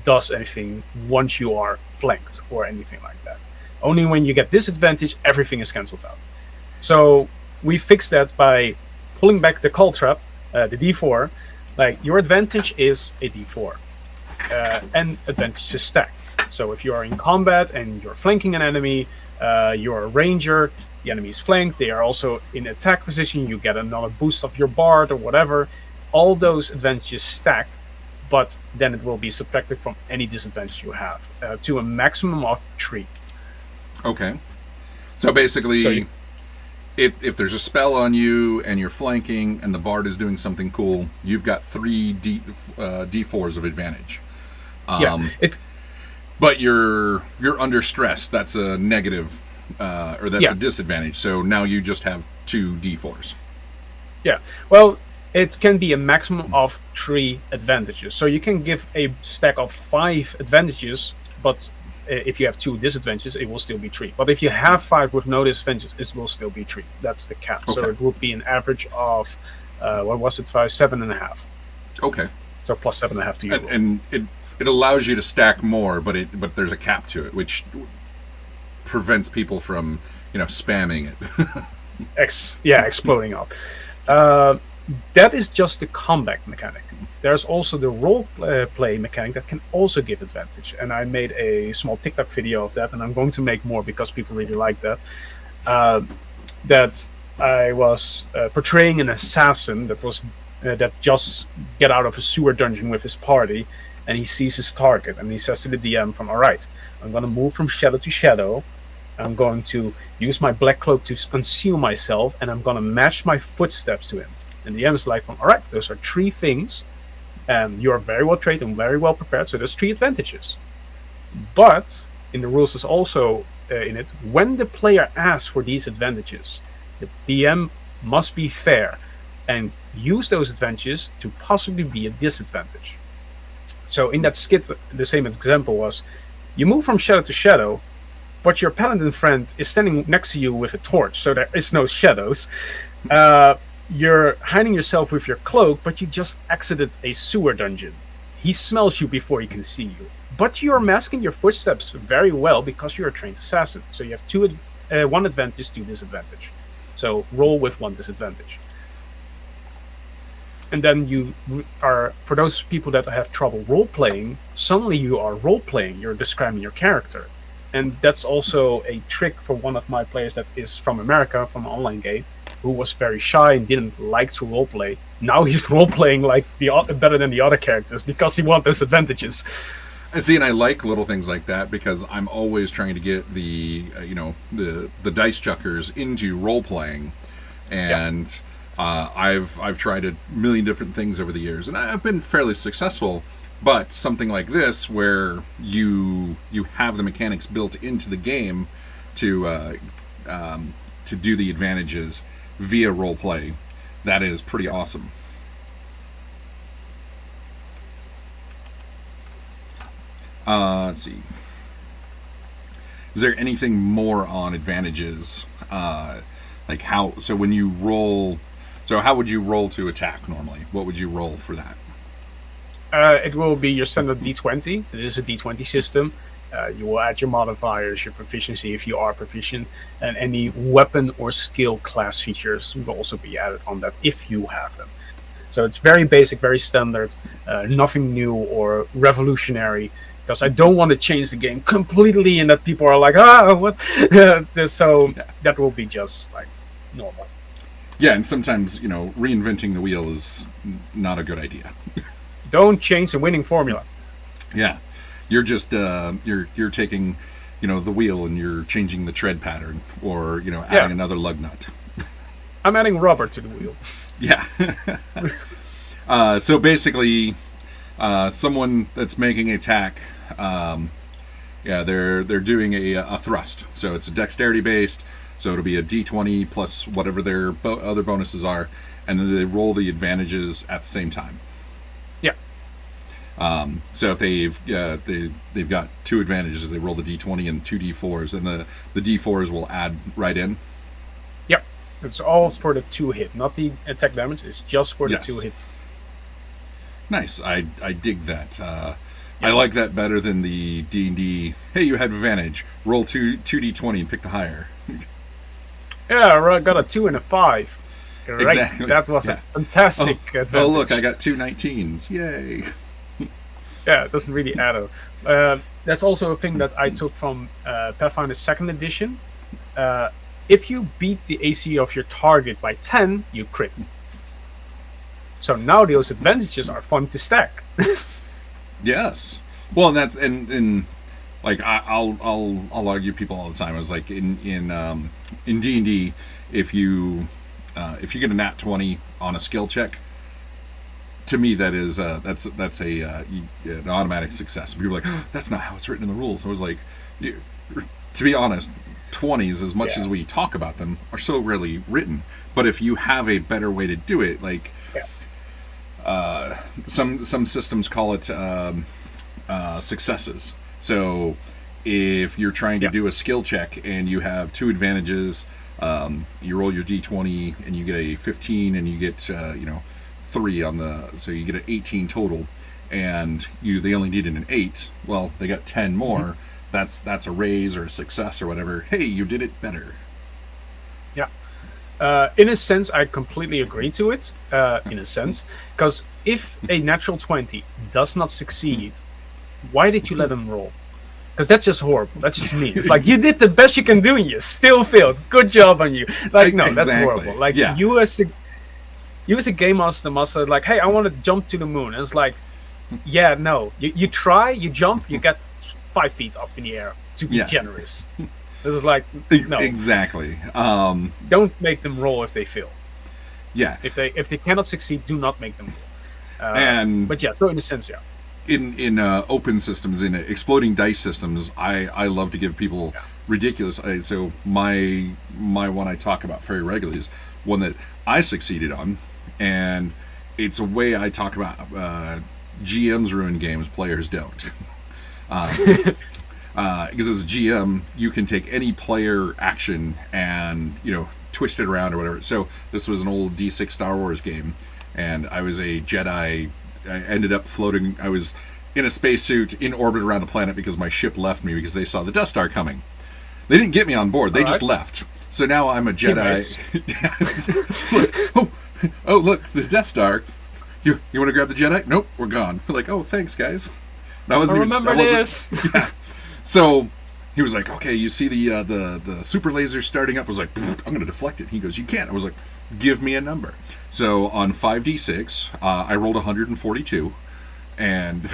does anything once you are flanked or anything like that. Only when you get disadvantage, everything is cancelled out. So we fixed that by pulling back the call trap, the D4. Like, your advantage is a D4, and advantage is stacked. So if you are in combat and you're flanking an enemy, you're a ranger, the enemy is flanked, they are also in attack position, you get another boost of your bard or whatever. all those advantages stack, but then it will be subtracted from any disadvantage you have to a maximum of 3. Okay. So basically, So if there's a spell on you and you're flanking and the bard is doing something cool, you've got 3 D4s of advantage. But you're under stress. That's a negative, or that's a disadvantage. So now you just have 2 D4s. Yeah. Well, it can be a maximum of 3 advantages. So you can give a stack of 5 advantages, but if you have 2 disadvantages, it will still be 3. But if you have 5 with no disadvantages, it will still be 3. That's the cap. Okay. So it would be an average of, 7.5. Okay. So plus 7.5 to you. And it allows you to stack more, but there's a cap to it, which prevents people from, spamming it. Exploding up. That is just the combat mechanic. There's also the role play mechanic that can also give advantage. And I made a small TikTok video of that, and I'm going to make more because people really like that. That I was portraying an assassin that just get out of a sewer dungeon with his party, and he sees his target, and he says to the DM all right, I'm going to move from shadow to shadow. I'm going to use my black cloak to conceal myself, and I'm going to match my footsteps to him. And the DM is like, all right, those are 3 things. And you're very well trained and very well prepared, so there's 3 advantages. But in the rules is also in it, when the player asks for these advantages, the DM must be fair and use those advantages to possibly be a disadvantage. So in that skit, the same example was, you move from shadow to shadow, but your paladin friend is standing next to you with a torch, so there is no shadows. You're hiding yourself with your cloak, but you just exited a sewer dungeon. He smells you before he can see you. But you're masking your footsteps very well because you're a trained assassin. So you have 1 advantage, 2 disadvantage. So roll with 1 disadvantage. And then you are, for those people that have trouble role-playing, suddenly you are role-playing, you're describing your character. And that's also a trick for one of my players that is from America, from an online game, who was very shy and didn't like to roleplay. Now he's roleplaying like better than the other characters because he wants those advantages. And I like little things like that because I'm always trying to get the dice chuckers into roleplaying, and I've tried a million different things over the years, and I've been fairly successful. But something like this, where you have the mechanics built into the game to do the advantages via roleplay, that is pretty awesome. Let's see. Is there anything more on advantages? Like how? So when you roll, how would you roll to attack normally? What would you roll for that? It will be your standard D20. It is a D20 system. You will add your modifiers, your proficiency if you are proficient, and any weapon or skill class features will also be added on that if you have them. So it's very basic, very standard, nothing new or revolutionary, because I don't want to change the game completely and that people are like, what? So that will be just like normal. Yeah, and sometimes, reinventing the wheel is not a good idea. Don't change the winning formula. Yeah. You're just you're taking, the wheel and you're changing the tread pattern, or adding another lug nut. I'm adding rubber to the wheel. Yeah. So basically, someone that's making an attack, they're doing a thrust. So it's a dexterity based. So it'll be a D20 plus whatever their other bonuses are, and then they roll the advantages at the same time. So if they've got 2 advantages, they roll the D20 and 2 D4s, and the D4s will add right in. Yep, it's all for the 2 hit, not the attack damage. It's just for the 2 hits. Nice, I dig that. I like that better than the D&D. Hey, you had advantage. Roll 2 D20 and pick the higher. Yeah, I got a 2 and a 5. Correct. Exactly. That was a fantastic advantage. Oh, look, I got 2 19s. Yay. Yeah, it doesn't really add up. That's also a thing that I took from Pathfinder 2nd edition. If you beat the AC of your target by 10, you crit. So now those advantages are fun to stack. Yes. Well, and that's and like I'll argue people all the time. I was like in D&D, if you get a nat 20 on a skill check, to me that is that's an automatic success. People are like, oh, that's not how it's written in the rules. I was like, to be honest, 20s, as much as we talk about them, are so rarely written. But if you have a better way to do it, like some systems call it successes. So if you're trying to do a skill check and you have 2 advantages, you roll your d20 and you get a 15 and you get 3 on the, so you get an 18 total, and they only needed an 8. Well, they got 10 more. That's a raise or a success or whatever. Hey, you did it better. Yeah. In a sense, I completely agree to it. In a sense, because if a natural 20 does not succeed, why did you let them roll? Because that's just horrible. That's just mean. It's like, you did the best you can do and you still failed. Good job on you. Like, no, that's horrible. Like, you as a game master, like, hey, I want to jump to the moon. And it's like, yeah, no. You try, you jump, you get 5 feet up in the air to be generous. This is like, no. Exactly. Don't make them roll if they fail. Yeah. If they cannot succeed, do not make them roll. But yeah, so in a sense, yeah. In open systems, in exploding dice systems, I love to give people ridiculous. So my one I talk about very regularly is one that I succeeded on, and it's a way I talk about GMs ruin games, players don't. Because as a GM, you can take any player action and twist it around or whatever. So this was an old D6 Star Wars game, and I was a Jedi. I ended up floating. I was in a spacesuit in orbit around a planet because my ship left me because they saw the Death Star coming. They didn't get me on board. They just left. So now I'm a Jedi. Look, look, the Death Star. You want to grab the Jedi? Nope, we're gone. We're like, oh, thanks, guys. I remember this. Yeah. So he was like, okay, you see the super laser starting up. I was like, I'm going to deflect it. He goes, you can't. I was like, give me a number. So on 5d6, I rolled 142, and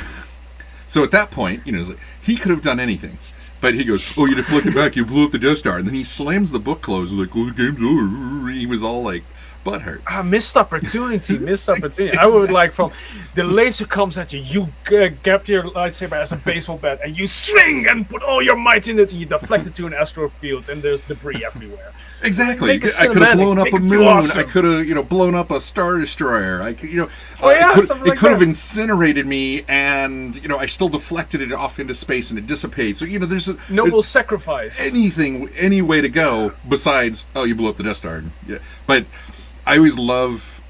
so at that point, it was like, he could have done anything, but he goes, "Oh, you deflected back, you blew up the Death Star," and then he slams the book closed, like, "Oh, the game's over." He was all like, butthurt. Missed opportunity. I would like, from the laser comes at you, you grab your lightsaber as a baseball bat, and you swing and put all your might in it, and you deflect it to an astral field, and there's debris everywhere. Exactly. I could have blown up a moon. Awesome. I could have, blown up a Star Destroyer. It could have incinerated me, and I still deflected it off into space, and it dissipates. So there's a noble sacrifice. Any way to go besides, oh, you blew up the Death Star. Yeah, but I always love.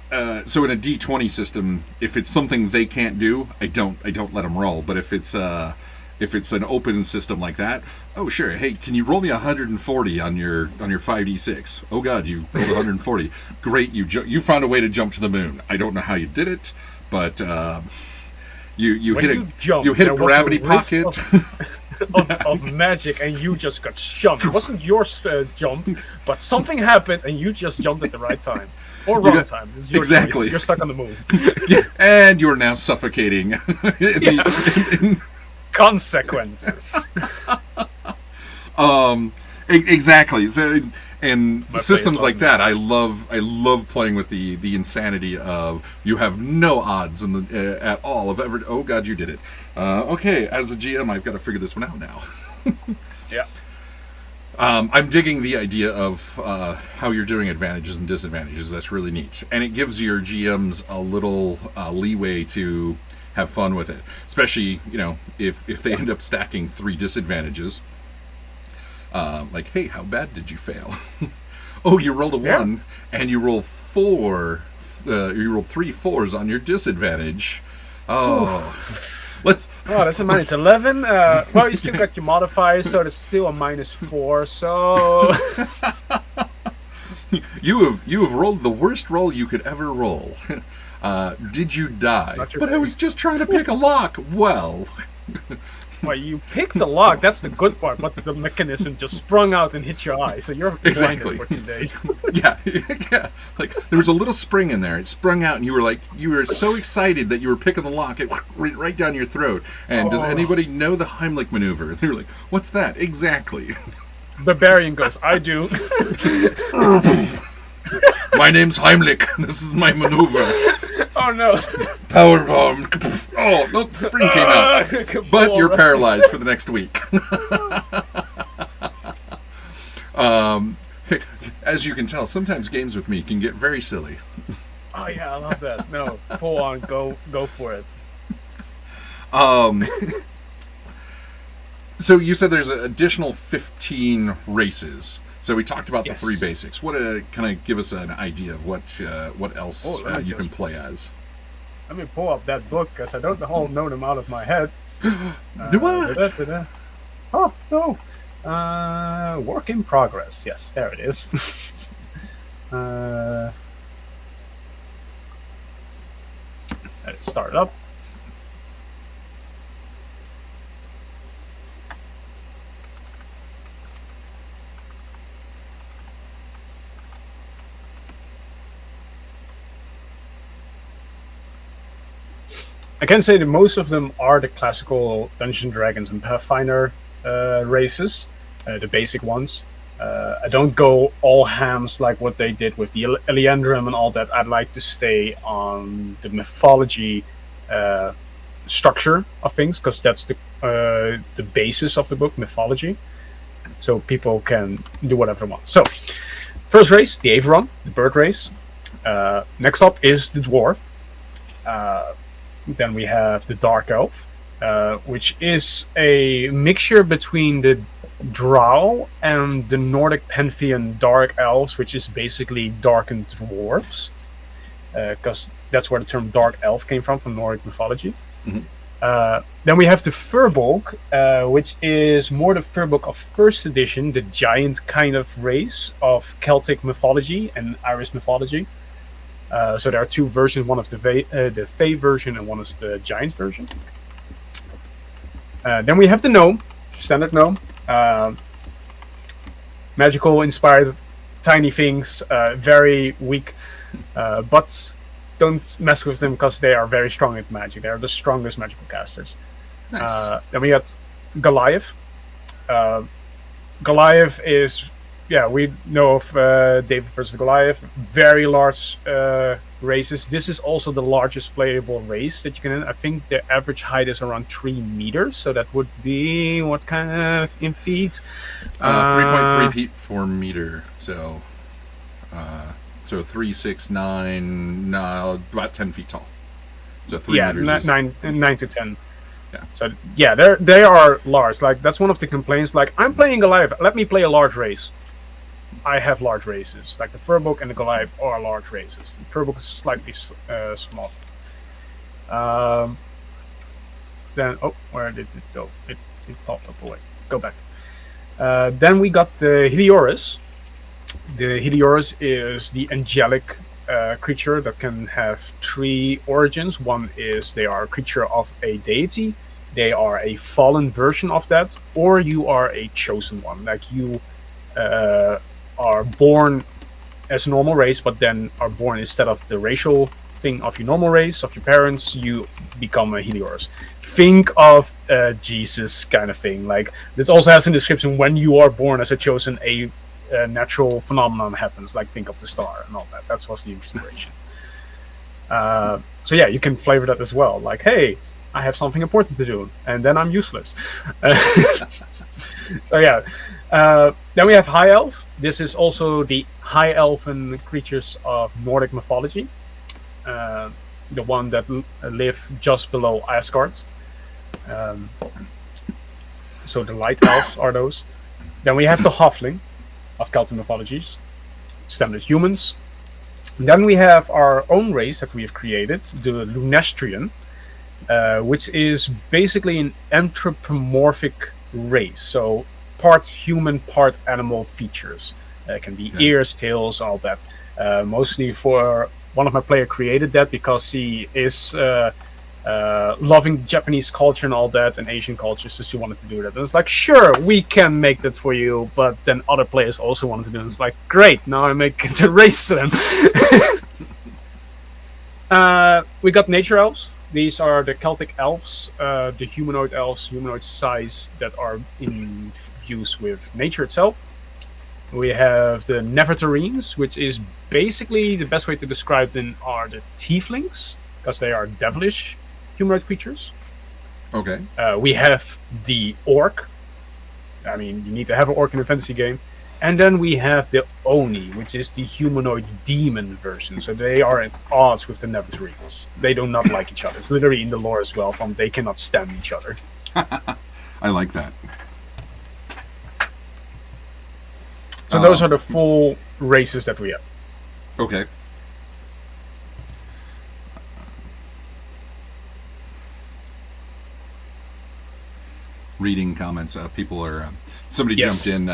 So in a D20 system, if it's something they can't do, I don't let them roll. But if it's an open system like that, oh sure, hey, can you roll me 140 on your 5d6? Oh god, you rolled 140. Great, you found a way to jump to the moon. I don't know how you did it, but you hit a gravity pocket of magic, and you just got jumped. It wasn't your jump, but something happened, and you just jumped at the right time. Or wrong time. It's your exactly. Choice. You're stuck on the moon. And you're now suffocating. Consequences. Exactly. So, and systems like that, I love playing with the insanity of you have no odds at all of ever. Oh god, you did it. Okay, as a GM, I've got to figure this one out now. Yeah. I'm digging the idea of how you're doing advantages and disadvantages. That's really neat, and it gives your GMs a little leeway to have fun with it, especially if they end up stacking 3 disadvantages. Like, hey, how bad did you fail? Oh, you rolled a 1, and you roll 4. You rolled 3 4s on your disadvantage. Oh, that's a minus 11. Well, you still got your modifiers, so it's still a minus 4. So you have rolled the worst roll you could ever roll. Did you die? But I was just trying to pick a lock. Well, Well, you picked a lock. That's the good part. But the mechanism just sprung out and hit your eye, so you're Exactly. blinded for 2 days. Yeah, yeah. Like there was a little spring in there. It sprung out, and you were so excited that you were picking the lock. It went right down your throat. And does anybody know the Heimlich maneuver? And you're like, what's that exactly? Barbarian goes, I do. My name's Heimlich. This is my maneuver. Oh no! Powerbomb. Oh no, the spring came out. But you're paralyzed for the next week. As you can tell, sometimes games with me can get very silly. Oh yeah, I love that. No, full on, go for it. So you said there's an additional 15 races. So we talked about the 3 basics. What kind of give us an idea of what else you can play as? Let me pull up that book because I don't know them out of my head. What? Oh no! Work in progress. Yes, there it is. Let it start up. I can say that most of them are the classical Dungeons & Dragons and Pathfinder races, the basic ones. I don't go all hams like what they did with the Eliandrum and all that. I'd like to stay on the mythology structure of things, because that's the basis of the book, mythology. So people can do whatever they want. So, first race, the Averon, the bird race. Next up is the dwarf. Then we have the Dark Elf, which is a mixture between the Drow and the Nordic pantheon Dark Elves, which is basically darkened dwarves, because that's where the term Dark Elf came from Nordic mythology. Mm-hmm. Then we have the Furbolg, which is more the Furbolg of first edition, the giant kind of race of Celtic mythology and Irish mythology. So there are 2 versions. One is the Fey version, and one is the Giant version. Then we have the Gnome, standard Gnome. Magical inspired, tiny things, very weak, but don't mess with them because they are very strong at magic. They are the strongest magical casters. Nice. Then we got Goliath. Goliath is... Yeah, we know of David versus Goliath. Very large races. This is also the largest playable race that you can... I think the average height is around 3 meters. So that would be... What kind of in feet? 3.3 feet per meter. So 3, 6, 9... No, about 10 feet tall. So 3 meters is... 9 to 10. Yeah. So, yeah, they are large. Like, that's one of the complaints. Like, I'm playing Goliath. Let me play a large race. I have large races. Like the Furbolg and the Goliath are large races. The Furbolg is slightly small. Then, where did it go? It popped up away. Go back. Then we got the Heliorus. The Heliorus is the angelic creature that can have 3 origins. One is they are a creature of a deity. They are a fallen version of that. Or you are a chosen one. Like you... are born as a normal race, but then are born instead of the racial thing of your normal race, of your parents, you become a Heliorus. Think of Jesus kind of thing. Like, this also has a description when you are born as a chosen, a natural phenomenon happens. Like, think of the star and all that. That was the inspiration. So yeah, you can flavor that as well. Like, hey, I have something important to do, and then I'm useless. So yeah. Then we have High Elf. This is also the High Elven creatures of Nordic mythology. The one that live just below Asgard. So the Light Elves are those. Then we have the Halfling of Celtic mythologies. Standard humans. Then we have our own race that we have created, the Lunestrian, which is basically an anthropomorphic race. So part human, part animal features. It can be ears, tails, all that. Mostly for one of my players created that because he is loving Japanese culture and all that, and Asian culture, so she wanted to do that. And it's like, sure, we can make that for you, but then other players also wanted to do it. It's like, great, now I make the race to them. We got nature elves. These are the Celtic elves, the humanoid elves, humanoid size, that are in use with nature itself. We have the Nevertarines, which is basically the best way to describe them are the tieflings, because they are devilish humanoid creatures. Okay. We have the orc. I mean, you need to have an orc in a fantasy game. And then we have the Oni, which is the humanoid demon version. So they are at odds with the Nevertarines. They do not like each other. It's literally in the lore as well, from they cannot stand each other. I like that. So those are the full races that we have. Okay. Reading comments, people are... somebody jumped in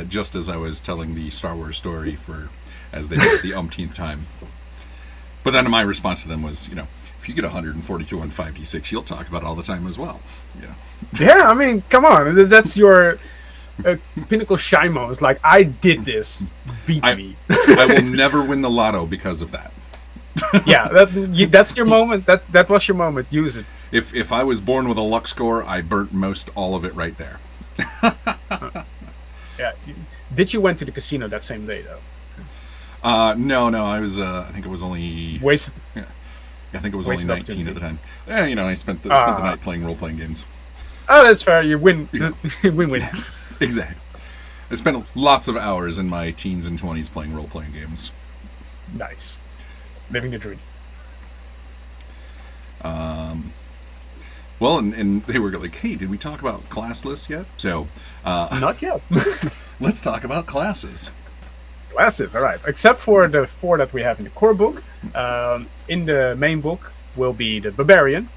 just as I was telling the Star Wars story as they did the umpteenth time. But then my response to them was, if you get 142 on 5d6, you'll talk about it all the time as well. Yeah, I mean, come on. That's your pinnacle shine moment. Like, I did this. Beat me. I will never win the lotto because of that. Yeah, that's your moment. That was your moment. Use it. If I was born with a luck score, I burnt most all of it right there. Yeah. Did you went to the casino that same day though? No. I was. I think it was only wasted. Yeah, I think it was only 19 at the time. I spent the night playing role-playing games. Oh, that's fair. You win. Win-win. Exactly. I spent lots of hours in my teens and 20s playing role-playing games. Nice. Living the dream. Well, and they were like, hey, did we talk about class lists yet? So, not yet. Let's talk about classes. Classes, all right. Except for the 4 that we have in the core book. In the main book will be the Barbarian.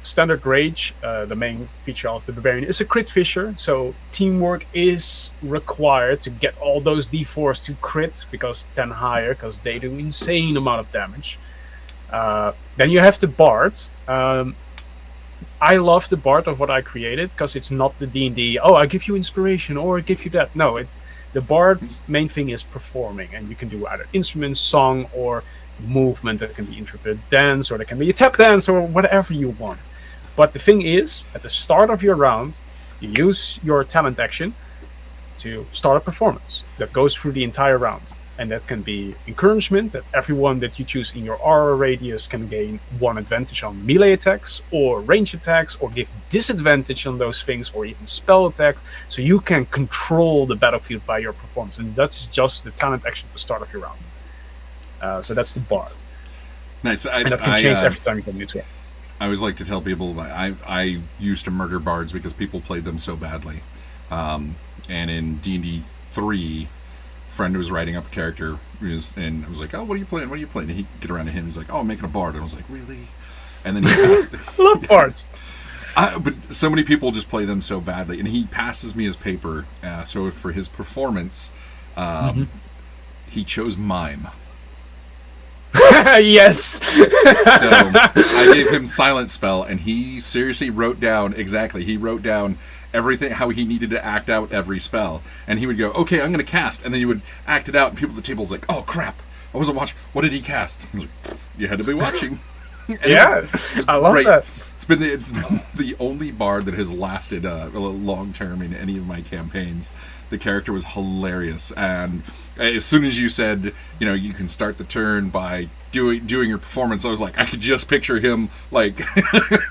Standard Rage, the main feature of the Barbarian, is a crit fisher. So teamwork is required to get all those d4s to crit, because 10 higher, because they do insane amount of damage. Then you have the Bard. I love the Bard of what I created, because it's not the D&D, I give you inspiration, or I give you that. No, the Bard's main thing is performing, and you can do either instrument, song, or movement. That can be interpreted dance, or that can be a tap dance, or whatever you want. But the thing is, at the start of your round, you use your talent action to start a performance that goes through the entire round. And that can be encouragement, that everyone that you choose in your aura radius can gain 1 advantage on melee attacks, or range attacks, or give disadvantage on those things, or even spell attack. So you can control the battlefield by your performance. And that's just the talent action at the start of your round. So that's the Bard. Nice. And that can change every time you get new to it. I always like to tell people I used to murder bards because people played them so badly. And in D&D 3, friend was writing up a character, and I was like, "Oh, what are you playing? What are you playing?" And he'd get around to him. He's like, "Oh, I'm making a bard." And I was like, "Really?" And then he passed. I love bards. But so many people just play them so badly, and he passes me his paper. So for his performance, he chose mime. Yes. So I gave him silent spell, and he seriously wrote down He wrote down everything, how he needed to act out every spell, and he would go, "Okay, I'm going to cast," and then he would act it out, and people at the table was like, "Oh crap, I wasn't watching. What did he cast?" I was like, "You had to be watching." Yeah, I love that. It's been the only bard that has lasted long term in any of my campaigns. The character was hilarious, and as soon as you said, you can start the turn by doing your performance, I was like, I could just picture him like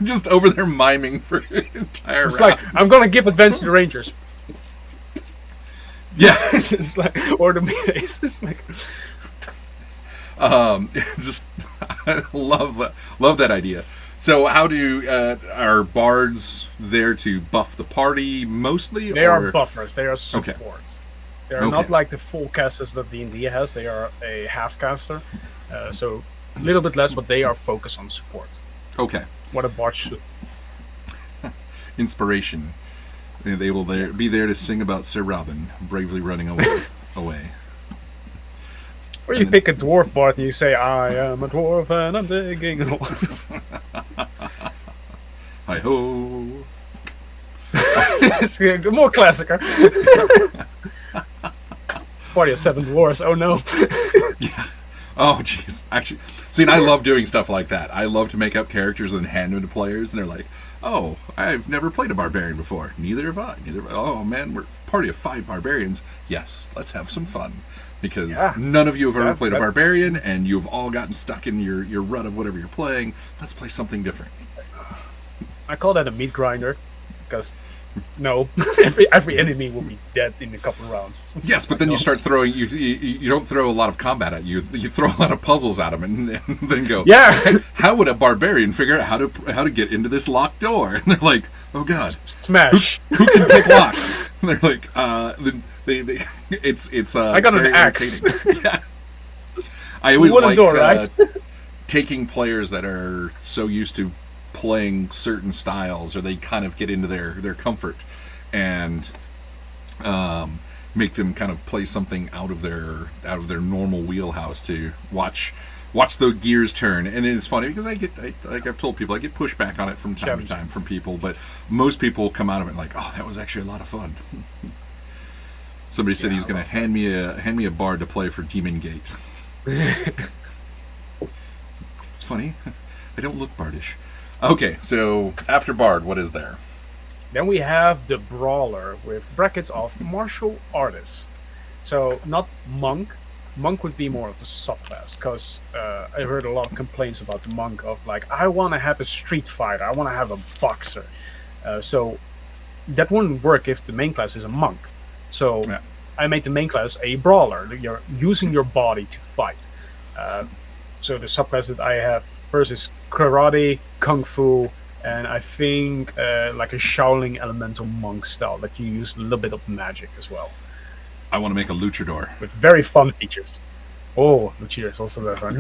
just over there miming for an entire it's round. Like, I'm gonna give advantage to the Rangers. Yeah. It's like, or the melees. It's like, just I love that idea. So how do are bards there to buff the party mostly? They are buffers. They are supports. Okay. They are not like the full casters that D&D has. They are a half caster, so a little bit less, but they are focused on support. Okay. What a bard should. Inspiration. They will be there to sing about Sir Robin bravely running away. Or you pick a dwarf bard and you say, "I am a dwarf and I'm digging." Hi ho. It's more classicer. It's Party of Seven Dwarfs. Oh no. Yeah. Oh, jeez. Actually, see, and I love doing stuff like that. I love to make up characters and hand them to players, and they're like, "Oh, I've never played a barbarian before. Neither have I. Oh man, we're a party of 5 barbarians. Yes, let's have some fun." Because none of you have ever played a barbarian, and you've all gotten stuck in your rut of whatever you're playing. Let's play something different. I call that a meat grinder, because every enemy will be dead in a couple of rounds. Yes, but then you start throwing. You don't throw a lot of combat at you. You throw a lot of puzzles at them, and then go. Yeah. Hey, how would a barbarian figure out how to get into this locked door? And they're like, oh god, smash. Who can pick locks? And they're like, it's. I got an axe. Yeah. I always like door, right? taking players that are so used to playing certain styles, or they kind of get into their comfort, and make them kind of play something out of their normal wheelhouse to watch the gears turn. And it's funny because like I've told people, I get pushback on it from time to time from people, but most people come out of it like, oh, that was actually a lot of fun. Somebody said he's going to hand me a bard to play for Demon Gate. It's funny. I don't look bardish. Okay, so after Bard, what is there? Then we have the Brawler with brackets of Martial Artist. So not Monk. Monk would be more of a subclass, because I heard a lot of complaints about the Monk of like, I want to have a street fighter, I want to have a boxer. So that wouldn't work if the main class is a Monk. So I made the main class a Brawler. You're using your body to fight. So the subclass that I have first is Karate, Kung Fu, and I think like a Shaolin Elemental Monk style that you use a little bit of magic as well. I want to make a luchador with very fun features. Oh, luchador is also very fun.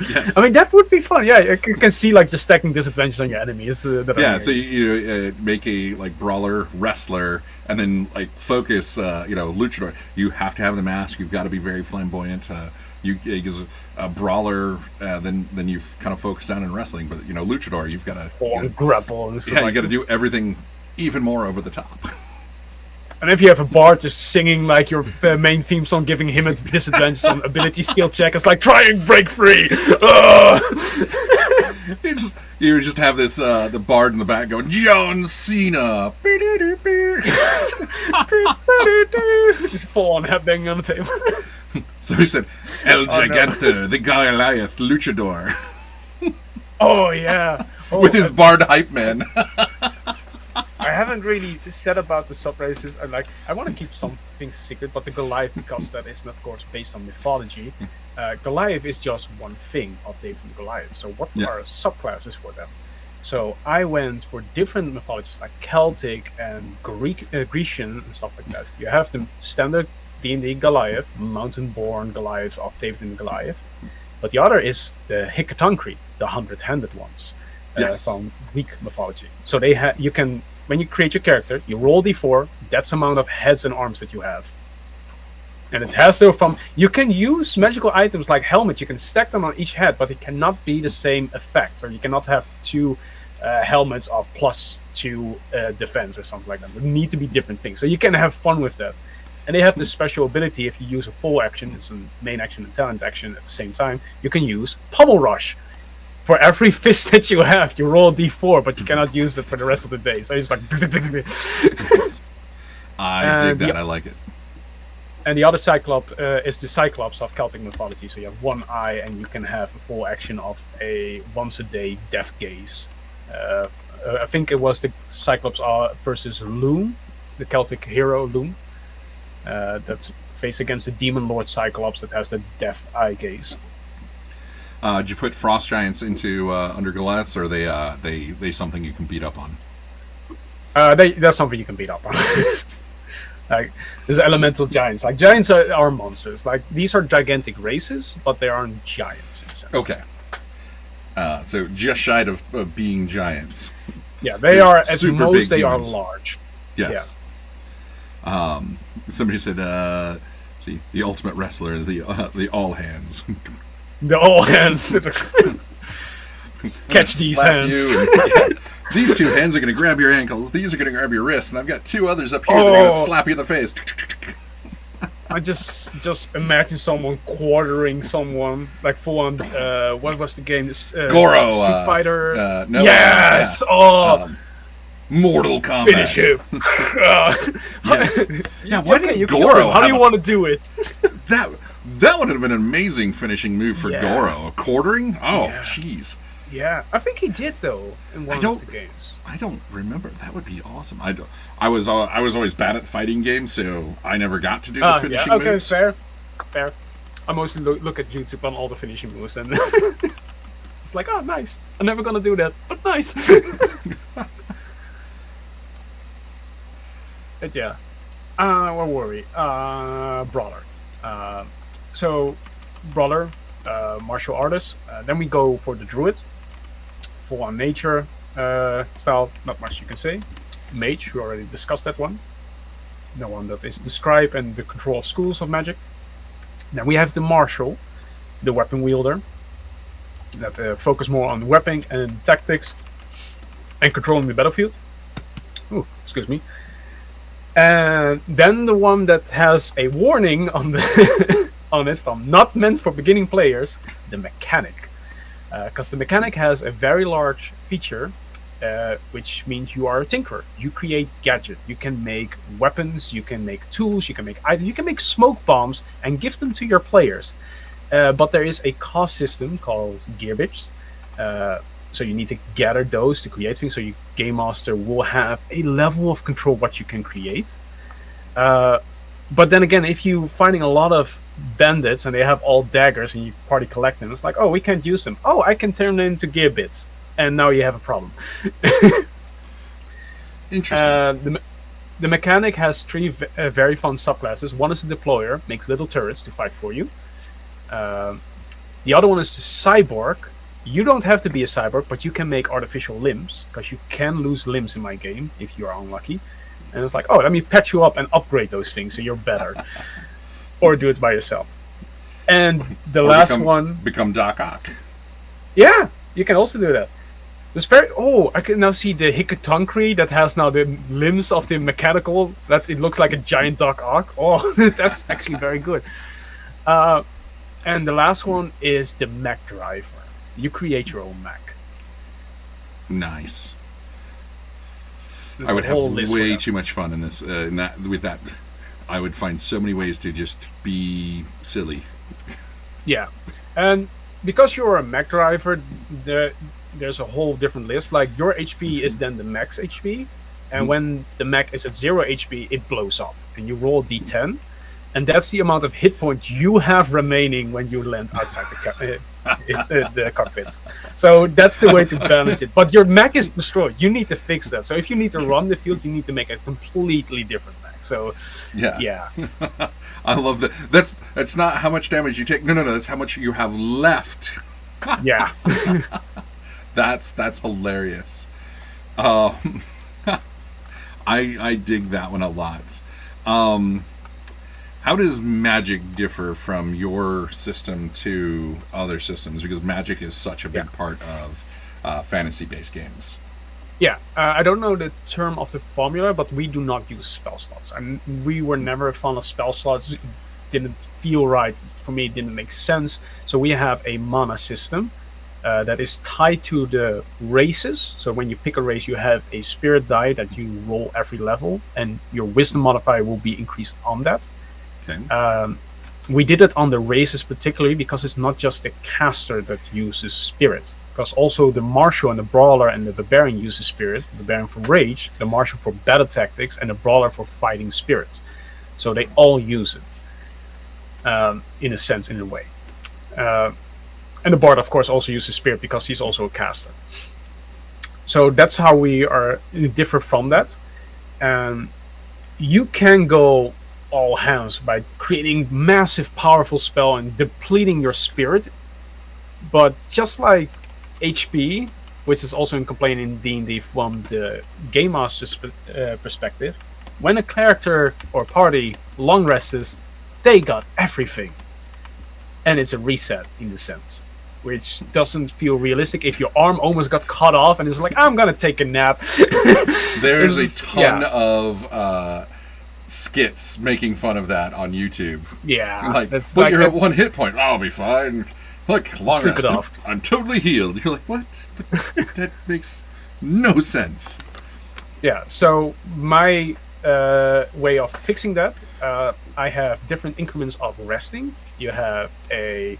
Yes. I mean, that would be fun. Yeah, you can see like you're stacking disadvantages on your enemies. So you make a like brawler, wrestler, and then like focus. Luchador. You have to have the mask. You've got to be very flamboyant. Because a brawler, then you've kind of focused down in wrestling. But luchador, you've got to grapple. And stuff you got to do everything even more over the top. And if you have a bard just singing like your main theme song, giving him a disadvantage on ability skill check, it's like, try and break free! You just have this the bard in the back going, John Cena! Just full on headbanging on the table. So he said, El Gigante, the Goliath luchador. Oh, yeah. With his bard hype man. I haven't really said about the subraces. I want to keep some things secret, but the Goliath, because that is, of course, based on mythology, Goliath is just one thing of David and Goliath. So what are subclasses for them? So I went for different mythologies like Celtic and Grecian and stuff like that. You have the standard D&D Goliath, mountain-born Goliath of David and Goliath. But the other is the Hikatankri, the 100-handed ones from Greek mythology. So you can, when you create your character, you roll d4, that's the amount of heads and arms that you have. And it has you can use magical items like helmets, you can stack them on each head, but it cannot be the same effect. So you cannot have 2 helmets of +2 defense or something like that. They need to be different things. So you can have fun with that. And they have this special ability, if you use a full action, it's a main action and talent action at the same time, you can use Pummel Rush. For every fist that you have, you roll d4, but you cannot use it for the rest of the day. So it's like... I dig that, I like it. And the other Cyclops is the Cyclops of Celtic mythology. So you have one eye, and you can have a full action of a once-a-day death gaze. I think it was the Cyclops versus Loom, the Celtic hero Loom. That's faced against the Demon Lord Cyclops that has the death eye gaze. Did you put frost giants into under Goliaths, or are they something you can beat up on? That's something you can beat up on. Like, there's elemental giants. Like, giants are monsters. Like, these are gigantic races, but they aren't giants in a sense. Okay. So just shy of being giants. Yeah, they are, at most, they are large. Yes. Yeah. Somebody said, the ultimate wrestler, the all hands. The all hands. Catch these slap hands. you and- These two hands are going to grab your ankles. These are going to grab your wrists, and I've got two others up here that are going to slap you in the face. I just imagine someone quartering someone, like full on. What was the game? Goro, Street Fighter. no, Yes. Mortal Kombat. Finish him. Yes. Yeah, why Okay, did you killed Goro him. How do have you a- want to do it? That would have been an amazing finishing move for Yeah. Goro. Quartering? Oh, Yeah. jeez. Yeah, I think he did though in one of the games. I don't remember. That would be awesome. I was always bad at fighting games, so I never got to do the finishing Okay, moves. fair. I mostly look at YouTube on all the finishing moves, and it's like, oh, nice. I'm never gonna do that, but nice. But yeah, where were we? Brawler. So, Brawler, martial artist. Then we go for the druid, full on nature style. Not much you can say. Mage, we already discussed that one. The one that is the scribe and the control of schools of magic. Then we have the marshal, the weapon wielder, that focus more on weapon and tactics and controlling the battlefield. Ooh, excuse me. And then the one that has a warning on the on it from not meant for beginning players, the mechanic. Because the mechanic has a very large feature, which means you are a tinkerer. You create gadget. You can make weapons, you can make tools, you can make items, you can make smoke bombs and give them to your players. But there is a cost system called gear bits. So you need to gather those to create things. So your game master will have a level of control what you can create. But then again, if you're finding a lot of bandits and they have all daggers and you party collect them, it's like, oh, we can't use them. Oh, I can turn them into gear bits. And now you have a problem. Interesting. The mechanic has three very fun subclasses. One is the deployer, makes little turrets to fight for you. The other one is the cyborg. You don't have to be a cyborg, but you can make artificial limbs, because you can lose limbs in my game if you are unlucky. And it's like, oh, let me patch you up and upgrade those things so you're better. Or do it by yourself. And the last one... Become Doc Ock. Yeah, you can also do that. It's very... Oh, I can now see the Hikatonkri that has now the limbs of the mechanical. That it looks like a giant Doc Ock. Oh, that's actually very good. And the last one is the mech driver. You create your own mech. Nice. There's I would a have whole list for way that. too much fun in this. With that, I would find so many ways to just be silly. Yeah, and because you're a mech driver, there's a whole different list. Like your HP is then the max HP, and when the mech is at 0 HP, it blows up, and you roll D10, and that's the amount of hit points you have remaining when you land outside the cockpit. So that's the way to balance it. But your mech is destroyed. You need to fix that. So if you need to run the field, you need to make a completely different mech. So yeah. I love that. That's not how much damage you take. No. That's how much you have left. Yeah. That's hilarious. I dig that one a lot. How does Magic differ from your system to other systems? Because Magic is such a big part of fantasy-based games. Yeah, I don't know the term of the formula, but we do not use spell slots. And we were never a fan of spell slots. It didn't feel right. For me, it didn't make sense. So we have a mana system that is tied to the races. So when you pick a race, you have a spirit die that you roll every level, and your wisdom modifier will be increased on that. Okay. We did it on the races particularly because it's not just the caster that uses spirit. Because also the marshal and the brawler and the barbarian uses spirit. The barbarian for rage, the marshal for battle tactics, and the brawler for fighting spirits. So they all use it, in a sense, in a way. And the bard, of course, also uses spirit because he's also a caster. So that's how we differ from that. You can go all hands by creating massive, powerful spell and depleting your spirit. But just like HP, which is also in complaint in D&D from the game master's perspective, when a character or party long rests, they got everything, and it's a reset in a sense. which doesn't feel realistic. If your arm almost got cut off and it's like, I'm gonna take a nap. There's a ton of skits making fun of that on YouTube. Yeah, Like, that's but like you're at 1 hit point. I'll be fine. Look, long Sleep it rest. off. I'm totally healed. You're like, what? But that makes no sense. Yeah, so my way of fixing that, I have different increments of resting. You have a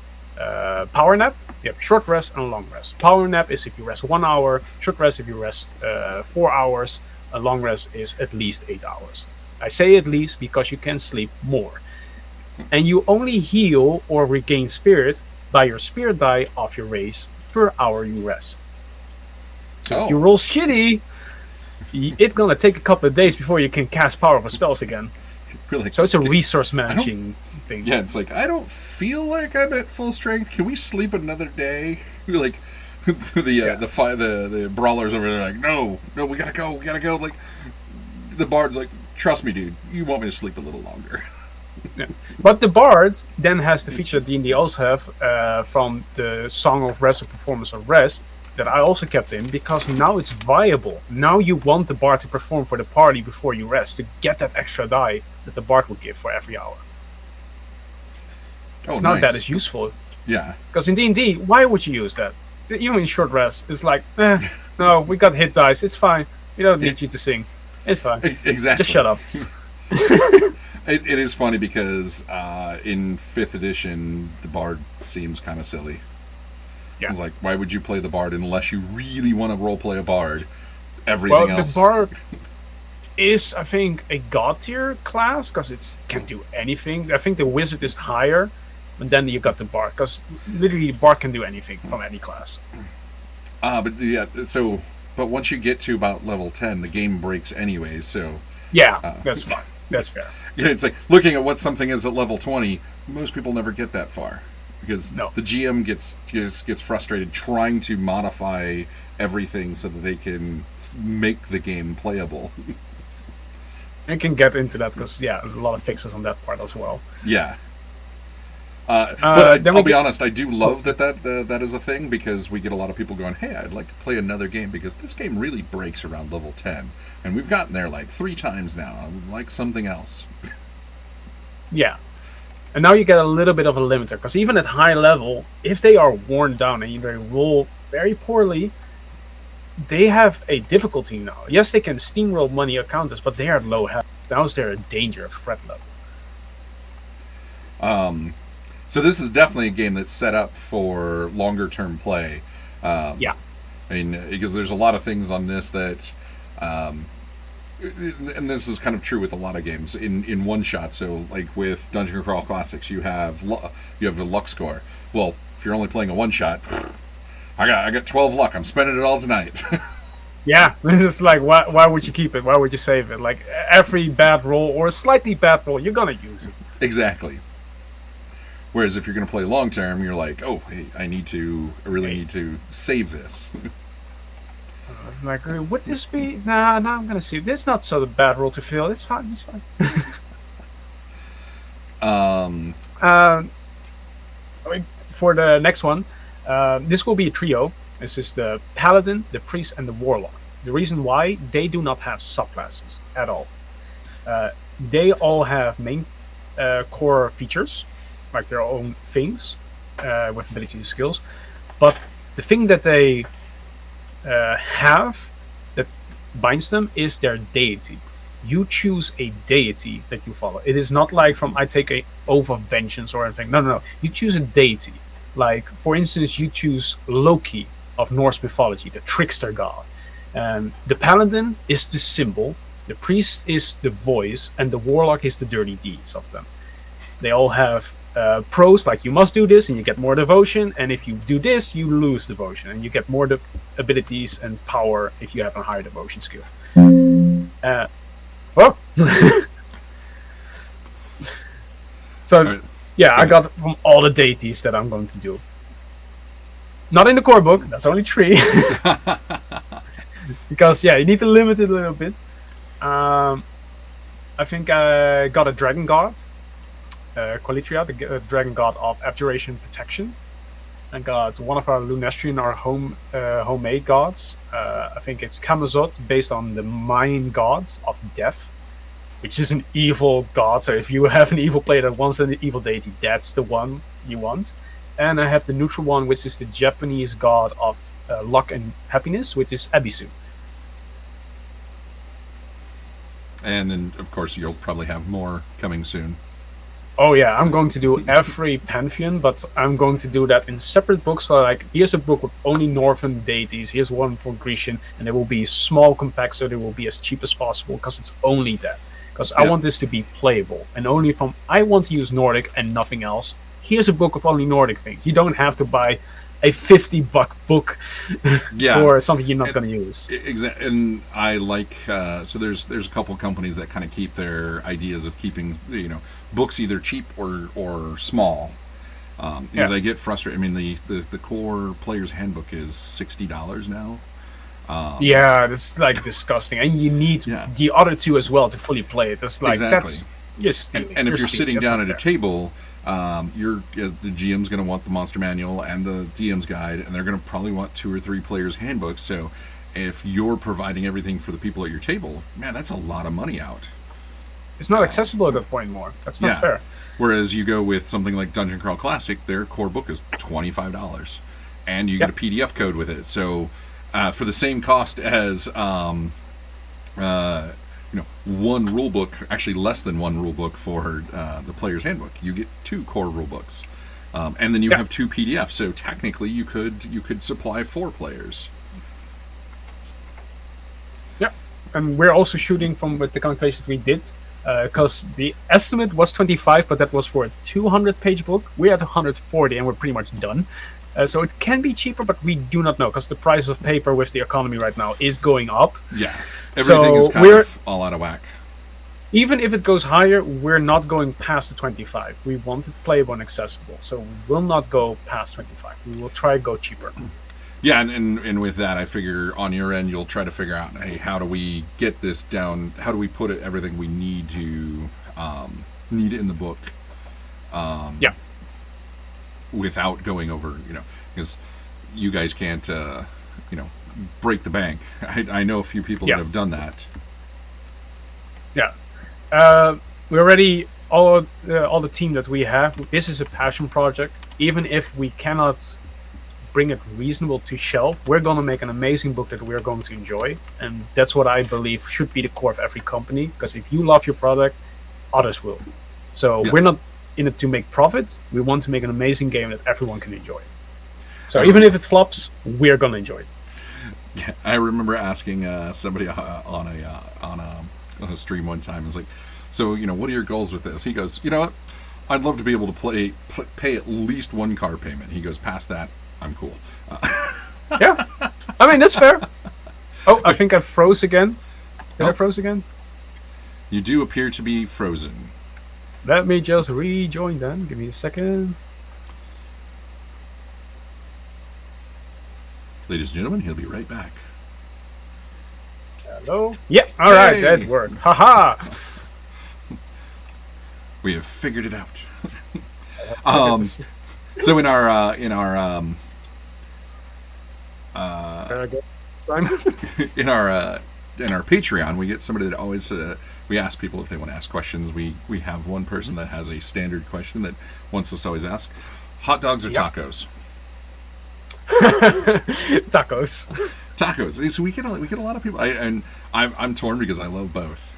power nap, you have a short rest and a long rest. Power nap is if you rest 1 hour, short rest if you rest 4 hours, a long rest is at least 8 hours. I say at least because you can sleep more. And you only heal or regain spirit by your spirit die of your race per hour you rest. So if you roll shitty, it's gonna take a couple of days before you can cast powerful spells again. Like, so it's a resource managing thing. Yeah, it's like, I don't feel like I'm at full strength. Can we sleep another day? Like the brawlers over there, like, no, we gotta go. Like, the bard's like, trust me, dude, you want me to sleep a little longer. Yeah. But the bard then has the feature that D&D also have from the Song of Rest or Performance of Rest that I also kept in, because now it's viable. Now you want the bard to perform for the party before you rest to get that extra die that the bard will give for every hour. It's not that is useful. Yeah. Because in D&D, why would you use that? Even in short rest, it's like, no, we got hit dice. It's fine. We don't need you to sing. It's fine. Exactly. Just shut up. It is funny because in 5th edition, the bard seems kind of silly. Yeah. It's like, why would you play the bard unless you really want to roleplay a bard? Everything else. The bard is, I think, a god tier class because it can do anything. I think the wizard is higher, and then you got the bard because literally the bard can do anything from any class. But once you get to about level 10, the game breaks anyway. So yeah, that's fine. That's fair. Yeah, it's like looking at what something is at level 20. Most people never get that far because the GM gets frustrated trying to modify everything so that they can make the game playable. I can get into that because a lot of fixes on that part as well. Yeah. But I'll be honest, I do love that is a thing because we get a lot of people going, hey, I'd like to play another game because this game really breaks around level 10. And we've gotten there like 3 times now. I like something else. Yeah. And now you get a little bit of a limiter because even at high level, if they are worn down and they roll very poorly, they have a difficulty now. Yes, they can steamroll money encounters, but they are at low health. Now they're a danger of threat level. So this is definitely a game that's set up for longer term play. Yeah. I mean, because there's a lot of things on this that, and this is kind of true with a lot of games in one shot. So like with Dungeon Crawl Classics, you have the luck score. Well, if you're only playing a one shot, I got 12 luck. I'm spending it all tonight. Yeah, this is like, why would you keep it? Why would you save it? Like every bad roll or a slightly bad roll, you're gonna use it. Exactly. Whereas if you're going to play long term, you're like, oh, hey, I really need to save this. Like, would this be? Nah, I'm going to save. This is not so bad roll to fill. It's fine. For the next one, this will be a trio. This is the Paladin, the Priest, and the Warlock. The reason why, they do not have subclasses at all. They all have main core features, like their own things with abilities and skills, but the thing that they have that binds them is their deity. You choose a deity that you follow. It is not like from I take a oath of vengeance or anything. No. You choose a deity. Like, for instance, you choose Loki of Norse mythology, the trickster god. The Paladin is the symbol, the Priest is the voice, and the Warlock is the dirty deeds of them. They all have pros, like you must do this and you get more devotion, and if you do this you lose devotion and you get more abilities and power if you have a higher devotion skill. So I got from all the deities that I'm going to do. Not in the core book, that's only 3. Because you need to limit it a little bit. I think I got a dragon god, Qualitria, the dragon god of abjuration protection. I got one of our Lunestrian, our homemade gods. I think it's Kamazot, based on the Mayan god of death, which is an evil god. So if you have an evil player that wants an evil deity, that's the one you want. And I have the neutral one, which is the Japanese god of luck and happiness, which is Abisu. And then, of course, you'll probably have more coming soon. Oh yeah, I'm going to do every pantheon, but I'm going to do that in separate books. So like, here's a book with only Northern deities. Here's one for Grecian, and they will be small, compact, so they will be as cheap as possible because it's only that. Because I want this to be playable, and only from I want to use Nordic and nothing else. Here's a book of only Nordic things. You don't have to buy a $50 book for something you're not going to use. Exactly, and I like so there's a couple companies that kind of keep their ideas of keeping books either cheap or small. Because I get frustrated. I mean, the core player's handbook is $60 now. That's like disgusting, and you need the other two as well to fully play it. That's like that's just stealing. And if you're sitting down at a table, the GM's going to want the monster manual and the DM's guide, and they're going to probably want 2 or 3 players' handbooks. So, if you're providing everything for the people at your table, man, that's a lot of money out. It's not accessible at that point anymore. That's not fair. Whereas you go with something like Dungeon Crawl Classic, their core book is $25, and you get a PDF code with it. So, for the same cost as one rule book, actually less than one rule book for the player's handbook, you get 2 core rule books, and then you have 2 PDFs. So technically, you could supply 4 players. Yeah, and we're also shooting from with the calculations we did, because the estimate was 25, but that was for a 200-page book. We're at 140, and we're pretty much done. So it can be cheaper, but we do not know because the price of paper with the economy right now is going up. Yeah, everything is kind of all out of whack. Even if it goes higher, we're not going past the 25. We want it playable and accessible, so we will not go past 25. We will try to go cheaper. Yeah, and with that, I figure on your end, you'll try to figure out, hey, how do we get this down? How do we put everything we need to need in the book? Without going over, because you guys can't, break the bank. I know a few people that have done that. Yeah. We already, all the team that we have, this is a passion project. Even if we cannot bring it reasonable to shelf, we're going to make an amazing book that we're going to enjoy. And that's what I believe should be the core of every company. Because if you love your product, others will. So we're not in it to make profit. We want to make an amazing game that everyone can enjoy. So even if it flops, we're gonna enjoy it. Yeah, I remember asking somebody on a stream one time. I was like, "So what are your goals with this?" He goes, "You know what? I'd love to be able to pay at least 1 car payment." He goes, "Past that, I'm cool." Yeah, I mean that's fair. Oh, I think I froze again. Did I froze again? You do appear to be frozen. Let me just rejoin then. Give me a second. Ladies and gentlemen, he'll be right back. Hello? Yeah, alright, that worked. Haha! We have figured it out. So in our in our Patreon, we get somebody that always we ask people if they want to ask questions. We have one person that has a standard question that wants us to always ask: hot dogs or tacos? Tacos. Tacos. So we get a lot of people. I'm torn because I love both.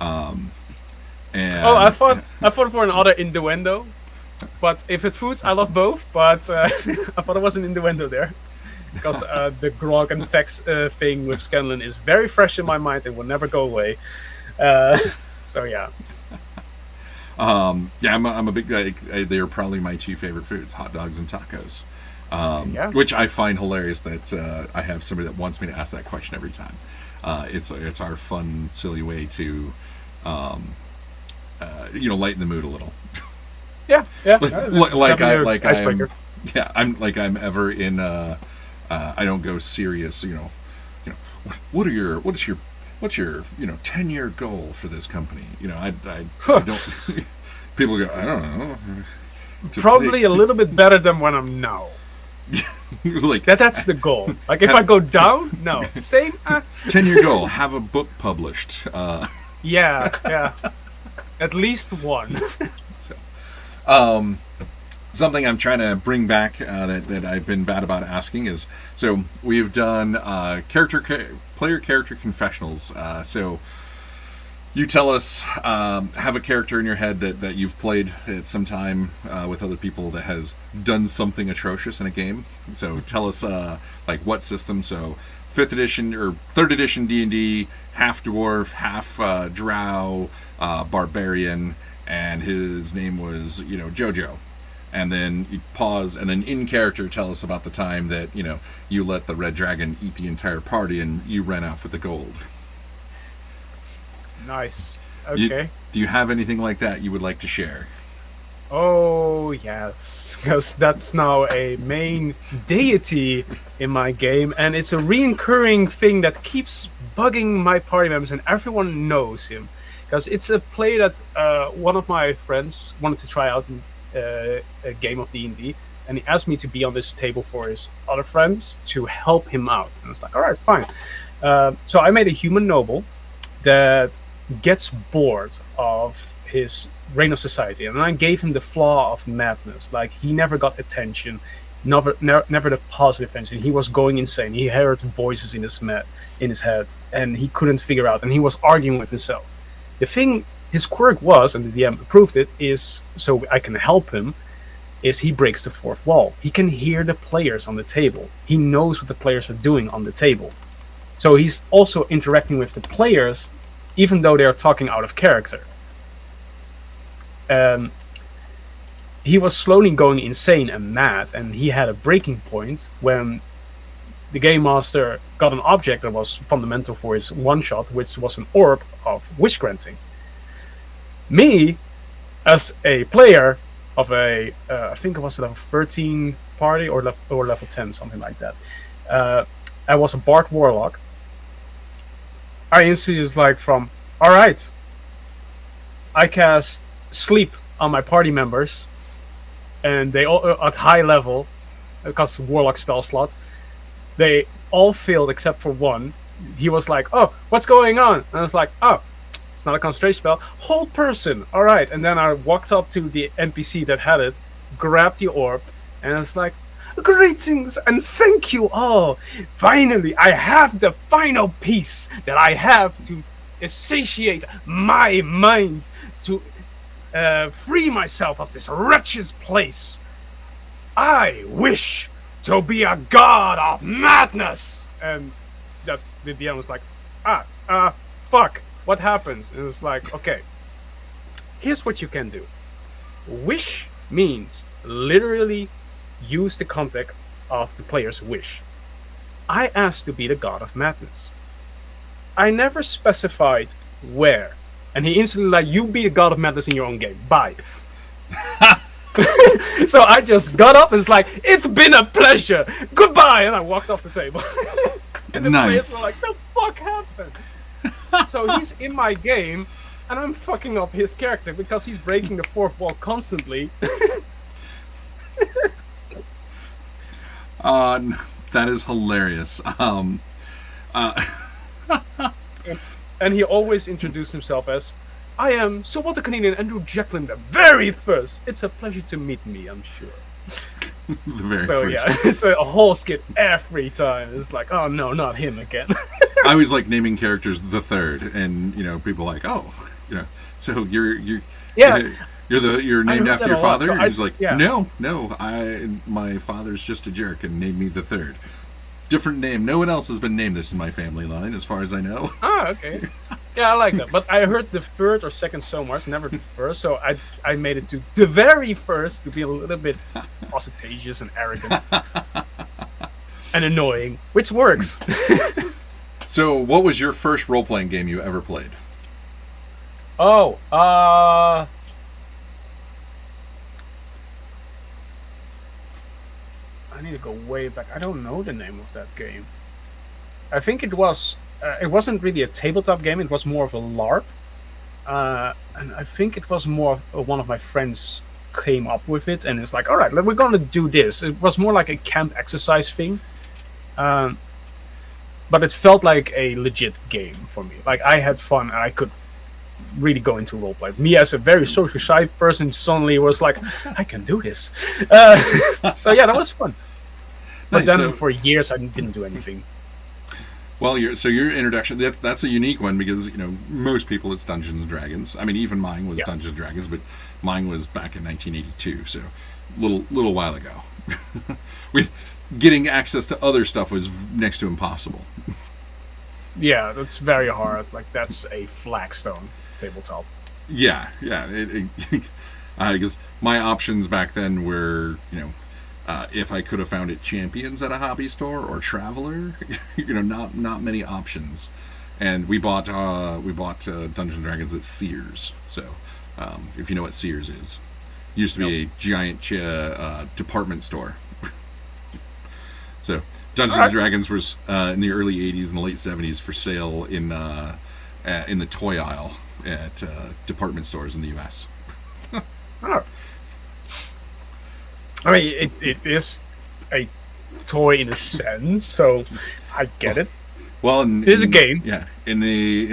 I thought for another innuendo, but if it's foods, I love both. But I thought it was an innuendo there. Because the grog and Vex thing with Scanlan is very fresh in my mind and will never go away. So yeah. I'm a big guy. They're probably my 2 favorite foods: hot dogs and tacos. Which I find hilarious that I have somebody that wants me to ask that question every time. It's our fun, silly way to lighten the mood a little. Yeah. I'm ever in. I don't go serious. What's your 10-year goal for this company? I don't. People go, I don't know. Probably a little bit better than when I'm now. Like That's the goal. Like if I go down, no. Same. 10-year goal: have a book published. Yeah. At least one. So, something I'm trying to bring back that I've been bad about asking is, so we've done player character confessionals. So you tell us, have a character in your head that you've played at some time with other people that has done something atrocious in a game. So tell us like what system. So 5th edition or 3rd edition D&D, half dwarf, half drow, barbarian, and his name was Jojo. And then you pause, and then in character tell us about the time that you let the red dragon eat the entire party and you ran off with the gold. Nice. Okay. Do you have anything like that you would like to share? Oh, yes. Because that's now a main deity in my game, and it's a recurring thing that keeps bugging my party members, and everyone knows him. Because it's a play that one of my friends wanted to try out in a game of D&D, and he asked me to be on this table for his other friends to help him out. And I was like, all right, fine. So I made a human noble that gets bored of his reign of society, and I gave him the flaw of madness. Like, he never got attention, never the positive attention. He was going insane. He heard voices in his head, and he couldn't figure out, and he was arguing with himself. The thing his quirk was, and the DM approved it, is so I can help him, is he breaks the fourth wall. He can hear the players on the table. He knows what the players are doing on the table. So he's also interacting with the players even though they are talking out of character. He was slowly going insane and mad, and he had a breaking point when the game master got an object that was fundamental for his one-shot, which was an orb of wish granting. Me, as a player of I think it was a level 13 party or level 10, something like that. I was a Bard Warlock. I instantly is like all right, I cast sleep on my party members, and they all at high level, because Warlock spell slot, they all failed except for one. He was like, oh, what's going on? And I was like, oh, it's not a concentration spell. Hold person. All right. And then I walked up to the NPC that had it, grabbed the orb, and I was like, greetings and thank you all. Finally, I have the final piece that I have to satiate my mind to free myself of this wretched place. I wish to be a god of madness. And the DM was like, fuck, what happens? And it was like, okay, here's what you can do. Wish means literally use the context of the player's wish. I asked to be the god of madness. I never specified where. And he instantly like, you be the god of madness in your own game. Bye. So I just got up and was like, it's been a pleasure. Goodbye. And I walked off the table. And the players were like, the fuck happened? So he's in my game, and I'm fucking up his character because he's breaking the fourth wall constantly. That is hilarious. And he always introduced himself as, I am Sir Walter Canadian Andrew Jacklin the very first. It's a pleasure to meet me, I'm sure. The very so first. Yeah, it's a whole skit every time. It's like, oh no, not him again. I always like naming characters the third, and people like, oh, so you're named after your father. So and he's like, no, my father's just a jerk and named me the third. Different name. No one else has been named this in my family line, as far as I know. Ah, okay. Yeah, I like that. But I heard the third or second so much, never the first. So I made it to the very first to be a little bit ostentatious and arrogant and annoying, which works. So, what was your first role-playing game you ever played? Oh, I need to go way back. I don't know the name of that game. I think it was. It wasn't really a tabletop game. It was more of a LARP, and I think it was more of one of my friends' came up with it, and it's like, all right, we're going to do this. It was more like a camp exercise thing, but it felt like a legit game for me. Like I had fun, and I could really go into roleplay. Me as a very social shy person suddenly was like, I can do this. So yeah, that was fun. But Nice, then so- for years I didn't do anything. Well, your introduction, that's a unique one because, most people it's Dungeons and Dragons. I mean, even mine was Yeah. Dungeons and Dragons, but mine was back in 1982, so little while ago. Getting access to other stuff was next to impossible. Yeah, that's very hard. Like that's a flagstone tabletop. Yeah. Because my options back then were, if I could have found it Champions at a hobby store or Traveler, not many options. And we bought Dungeons and Dragons at Sears. So, if you know what Sears is, used to be a giant department store. So Dungeons and Dragons was in the early '80s and the late '70s for sale in the toy aisle at department stores in the U.S. Oh. I mean, it is a toy in a sense, so I get it. Well, It is a game. Yeah, in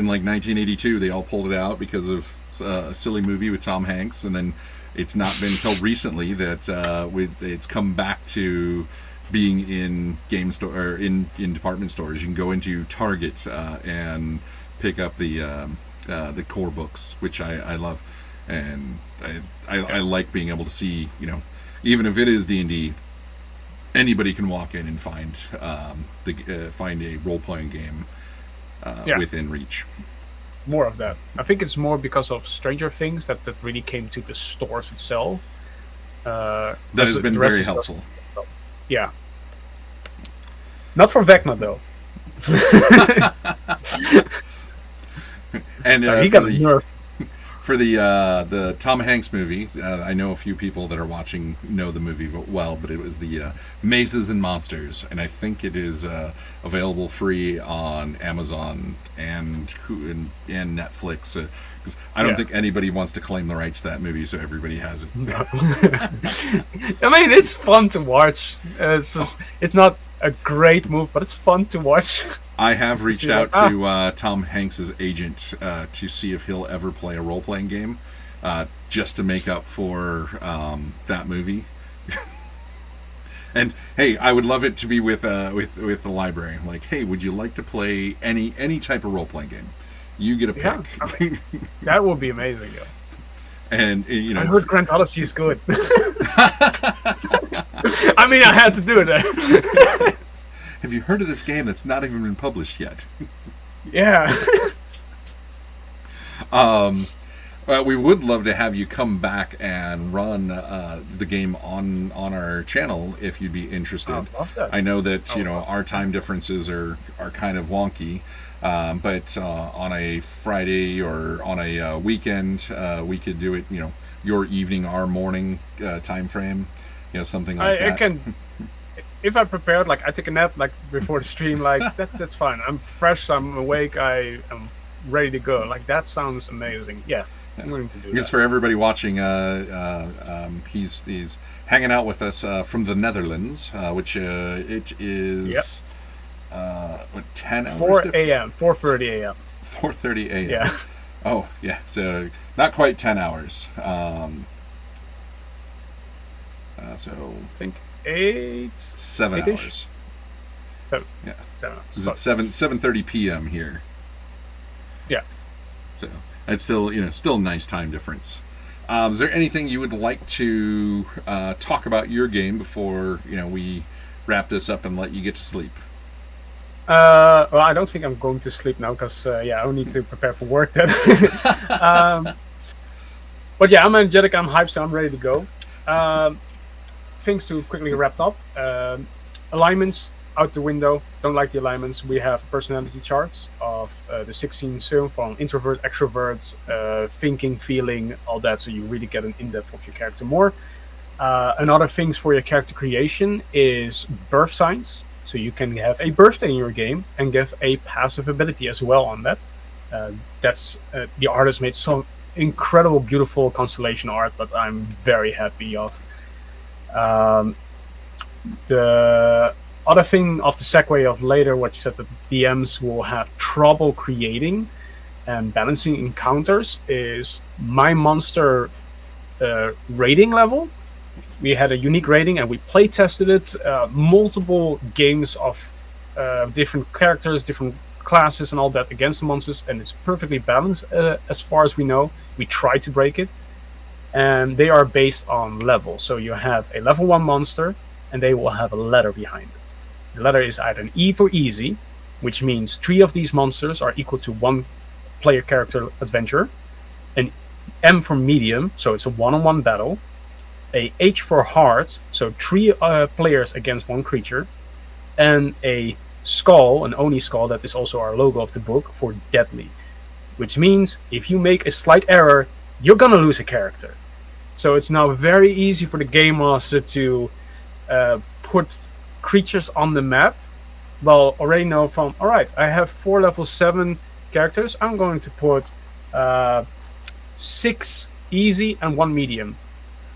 like 1982, they all pulled it out because of a silly movie with Tom Hanks, and then it's not been until recently that it's come back to being in game store or in department stores. You can go into Target and pick up the core books, which I love, and I like being able to see, even if it is D&D, anybody can walk in and find find a role playing game within reach. More of that. I think it's more because of Stranger Things that really came to the stores itself. That has been very helpful. Yeah. Not for Vecna though. And He got nerfed. for the Tom Hanks movie, I know a few people that are watching know the movie well, but it was the Mazes and Monsters, and I think it is available free on Amazon and Netflix. Because I don't think anybody wants to claim the rights to that movie, so everybody has it. I mean, it's fun to watch. It's not a great move, but it's fun to watch. I have reached out to Tom Hanks's agent to see if he'll ever play a role-playing game, just to make up for that movie. And hey, I would love it to be with the library. I'm like, hey, would you like to play any type of role-playing game? You get a pick. Yeah, I mean, that would be amazing. Yeah. And I heard Grand Odyssey is good. I mean, I had to do it. Have you heard of this game that's not even been published yet? Yeah. We would love to have you come back and run the game on our channel if you'd be interested. I'd love that. I know that our time differences are kind of wonky, but on a Friday or on a weekend, we could do it. Your evening, our morning time frame. Something like that. I can. If I prepared, like I take a nap, like before the stream, like that's fine. I'm fresh. I'm awake. I am ready to go. Like that sounds amazing. Yeah, I'm willing to do Just that. for everybody watching, he's hanging out with us from the Netherlands, which it is 10 hours. 4 a.m. 4:30 a.m. 4:30 a.m. Yeah. Oh yeah, so not quite 10 hours. So I think 8. 7 8-ish? hours. 7. Yeah. 7 hours. Is it 7:30 p.m. here? Yeah. So it's still still a nice time difference. Is there anything you would like to talk about your game before we wrap this up and let you get to sleep? Well, I don't think I'm going to sleep now because I need to prepare for work then. But yeah, I'm energetic. I'm hyped, so I'm ready to go. Things to quickly wrap up. Alignments out the window. Don't like the alignments. We have personality charts of the 16 soon from introvert, extrovert, thinking, feeling, all that. So you really get an in-depth of your character more. Another things for your character creation is birth signs. So you can have a birthday in your game and give a passive ability as well on that. That's the artist made incredible, beautiful constellation art that I'm very happy of. Um, the other thing of the segue of later, what you said that DMs will have trouble creating and balancing encounters, is my monster rating level. We had a unique rating and we play tested it, multiple games of different characters, different classes and all that against the monsters, and it's perfectly balanced as far as we know. We try to break it, and they are based on level. So you have a level 1 monster and they will have a letter behind it. The letter is either an E for easy, which means 3 of these monsters are equal to 1 player character adventure, an M for medium, so it's a one-on-one battle, a H for hard, so 3 players against 1 creature, and a skull, an Oni skull, that is also our logo of the book, for deadly, which means if you make a slight error, you're gonna lose a character. So it's now very easy for the game master to put creatures on the map. Well, already know from, alright, I have 4 level 7 characters, I'm going to put 6 easy and 1 medium.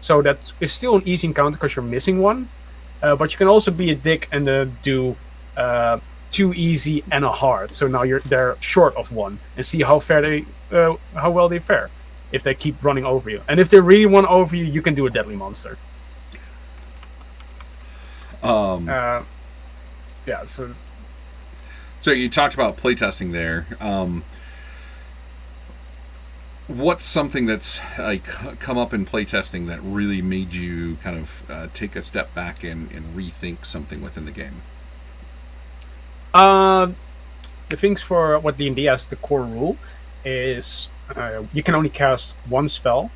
So that is still an easy encounter because you're missing 1, but you can also be a dick and do 2 easy and a hard. So now they're short of 1, and see how well they fare if they keep running over you. And if they really run over you, you can do a deadly monster. Yeah. So you talked about playtesting there. What's something that's like come up in playtesting that really made you kind of take a step back and rethink something within the game? The things for what D&D has, the core rule is you can only cast 1 spell.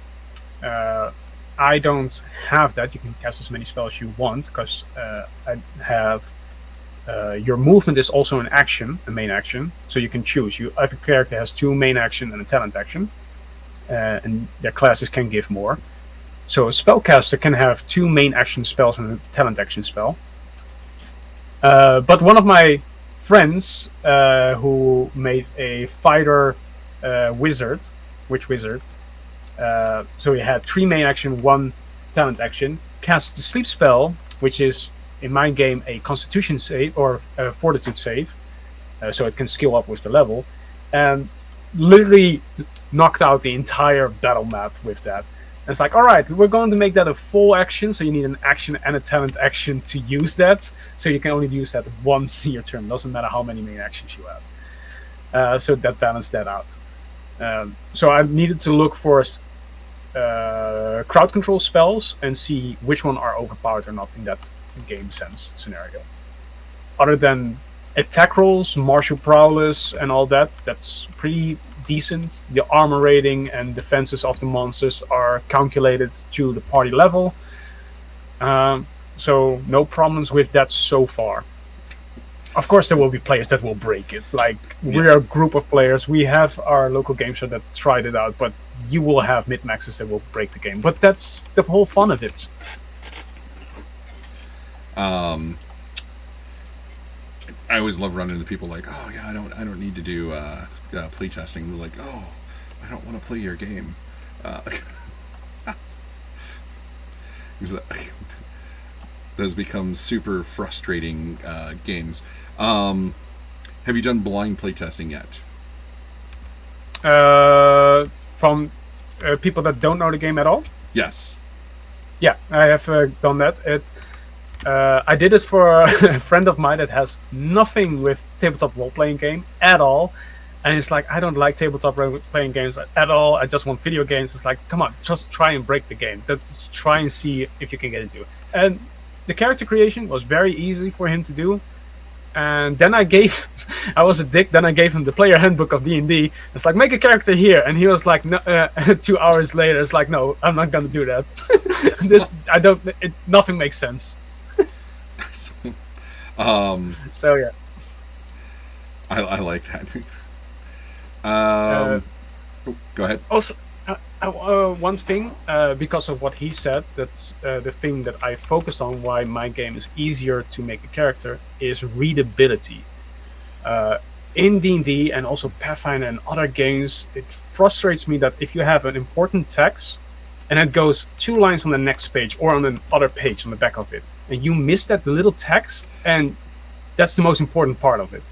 I don't have that. You can cast as many spells as you want because I have your movement is also an action, a main action. So you can choose. Every character has 2 main action and a talent action. And their classes can give more. So a spellcaster can have 2 main action spells and a talent action spell. But one of my friends who made a fighter witch wizard, so he had 3 main action, 1 talent action, cast the sleep spell, which is in my game a constitution save or a fortitude save, so it can skill up with the level, and literally knocked out the entire battle map with that. And it's like, all right, we're going to make that a full action, so you need an action and a talent action to use that. So you can only use that once in your turn. Doesn't matter how many main actions you have. So that balanced that out. So I needed to look for crowd control spells and see which one are overpowered or not in that game sense scenario. Other than attack rolls, martial prowess, and all that, that's pretty decent. The armor rating and defenses of the monsters are calculated to the party level. So no problems with that so far. Of course, there will be players that will break it. Like, we're a group of players. We have our local game show that tried it out, but you will have mid-maxes that will break the game. But that's the whole fun of it. I always love running into people like, oh yeah, I don't need to do playtesting. They're like, oh, I don't want to play your game. Those become super frustrating games. Have you done blind playtesting yet? From people that don't know the game at all? Yes. Yeah, I have done that. I did it for a friend of mine that has nothing with tabletop role-playing game at all. And it's like, I don't like tabletop role-playing games at all. I just want video games. It's like, come on, just try and break the game. Just try and see if you can get into it. And the character creation was very easy for him to do. And then I was a dick, then I gave him the player handbook of D&D. It's like, make a character here. And he was like, no, 2 hours later, it's like, no, I'm not going to do that. Nothing makes sense. So yeah, I like that. Go ahead. Also, one thing, because of what he said, that's the thing that I focused on. Why my game is easier to make a character is readability. in D&D and also Pathfinder and other games, it frustrates me that if you have an important text and it goes 2 lines on the next page or on another page on the back of it, and you miss that little text, and that's the most important part of it.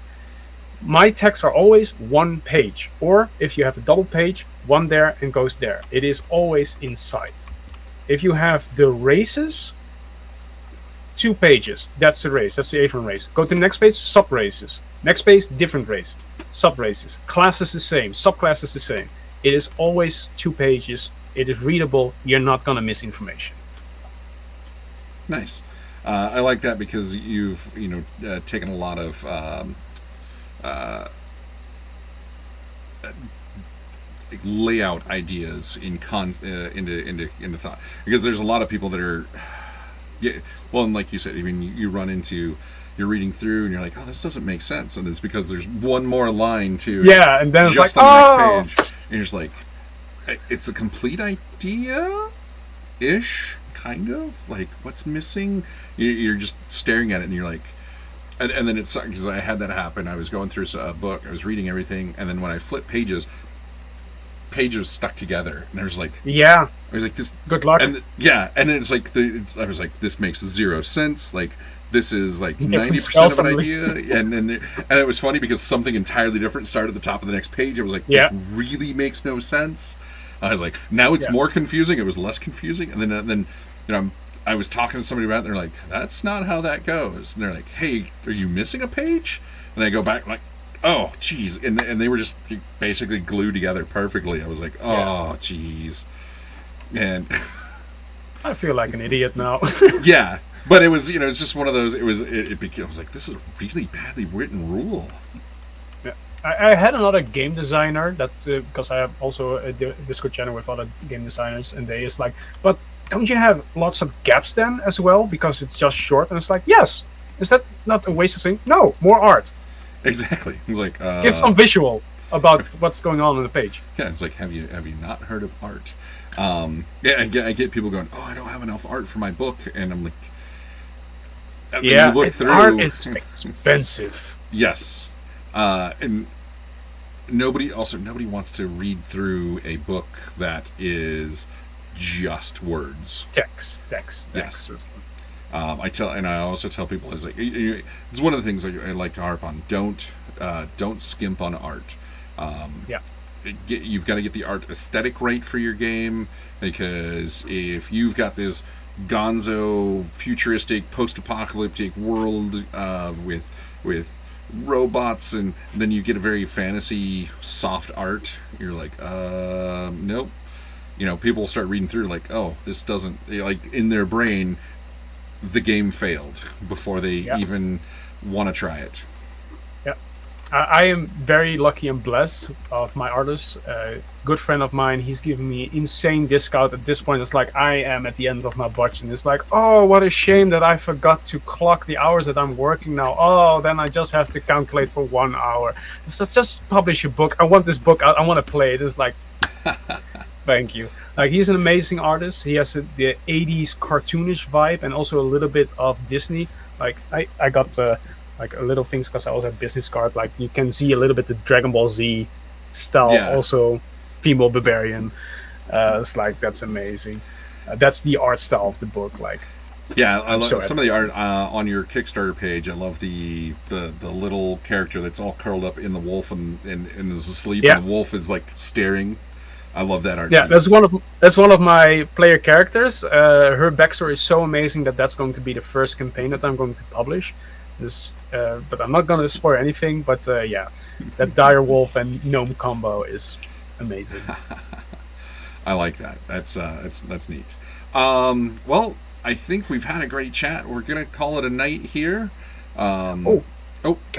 My texts are always 1 page, or if you have a double page, 1 there and goes there. It is always inside. If you have the races, 2 pages. That's the race. That's the Avon race. Go to the next page, sub races. Next page, different race. Sub races. Class is the same. Subclass is the same. It is always 2 pages. It is readable. You're not gonna miss information. Nice. I like that because you've taken a lot of layout ideas into thought, because there's a lot of people that are and like you said, I mean, you run into, you're reading through and you're like, oh, this doesn't make sense, and it's because there's one more line to and then just it's like, on the next page, and you're just like, it's a complete idea ish, kind of like, what's missing? You're just staring at it and you're like, and then it's because I had that happen. I was going through a book, I was reading everything, and then when I flipped pages stuck together, and I was like, I was like, this, good luck. and and it's like, I was like, this makes 0 sense, like, this is like 90% of an idea, and it was funny because something entirely different started at the top of the next page. I was like, this really makes no sense. I was like, now it's more confusing. It was less confusing, and then I was talking to somebody about it, and they're like, that's not how that goes, and they're like, hey, are you missing a page? And I go back, I'm like, oh, geez. And they were just basically glued together perfectly. I was like, oh, geez. And I feel like an idiot now. yeah. But it was, it's just one of those, it was like, this is a really badly written rule. Yeah. I had another game designer that, because I have also a Discord channel with other game designers, and they is like, but don't you have lots of gaps then as well? Because it's just short. And it's like, yes. Is that not a waste of thing? No, more art. Exactly. It's like, give some visual about what's going on the page. Yeah, it's like, have you not heard of art? I get people going, oh, I don't have enough art for my book, and I'm like, yeah, art is expensive. Yes, and nobody wants to read through a book that is just words, text. Yes. I also tell people, is like, it's one of the things I like to harp on. Don't skimp on art. You've got to get the art aesthetic right for your game, because if you've got this gonzo futuristic post-apocalyptic world with robots, and then you get a very fantasy soft art, you're like, nope. People will start reading through like, oh, this doesn't, like, in their brain, the game failed before they even want to try it. Yeah, I am very lucky and blessed of my artist. A good friend of mine, he's giving me insane discount at this point. It's like I am at the end of my budget, and it's like, oh, what a shame that I forgot to clock the hours that I'm working now. Oh, then I just have to calculate for 1 hour. So just publish a book. I want this book out. I want to play it. It's like, thank you. Like, he's an amazing artist. He has the 80s cartoonish vibe and also a little bit of Disney. Like, I got like a little things because I also have business card. Like, you can see a little bit the Dragon Ball Z style, also female barbarian. It's like, that's amazing. That's the art style of the book. Like, yeah, I love some of the art on your Kickstarter page. I love the little character that's all curled up in the wolf and is asleep, and the wolf is like staring. I love that art. Yeah, that's one of my player characters. Her backstory is so amazing that's going to be the first campaign that I'm going to publish. But I'm not going to spoil anything. But that dire wolf and gnome combo is amazing. I like that. That's neat. Well, I think we've had a great chat. We're gonna call it a night here. Can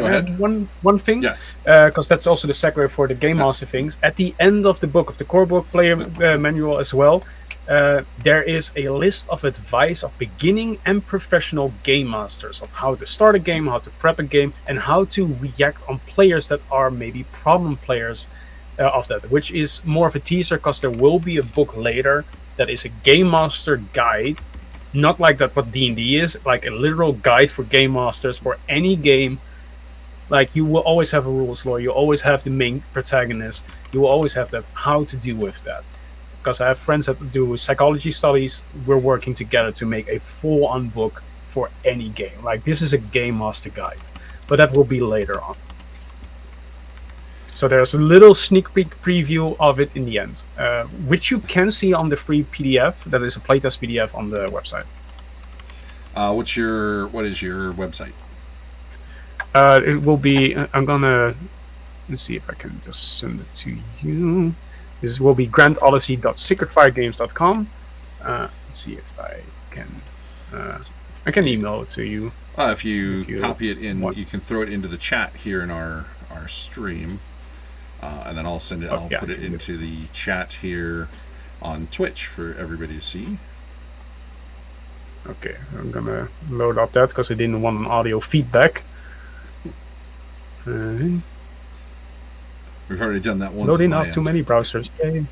I add one thing? Yes. Because that's also the segue for the Game Master things. At the end of the book, of the core book player manual as well, there is a list of advice of beginning and professional Game Masters of how to start a game, how to prep a game, and how to react on players that are maybe problem players of that, which is more of a teaser because there will be a book later that is a Game Master guide. Not like that what D&D is, like a literal guide for Game Masters for any game. Like, you will always have a rules lawyer, you always have the main protagonist, you will always have that. How to deal with that? Because I have friends that do psychology studies. We're working together to make a full-on book for any game. Like, this is a game master guide, but that will be later on. So there's a little sneak peek preview of it in the end, which you can see on the free PDF. That is a playtest PDF on the website. What is your website? It will be. I'm gonna. Let's see if I can just send it to you. This will be grandodyssey.sacredfiregames.com. Let's see if I can. I can email it to you. If you copy it in, you can throw it into the chat here in our stream, and then I'll send it. I'll put it into the chat here on Twitch for everybody to see. Okay, I'm gonna load up that because I didn't want an audio feedback. We've already done that once. Loading up too many browsers. Yay.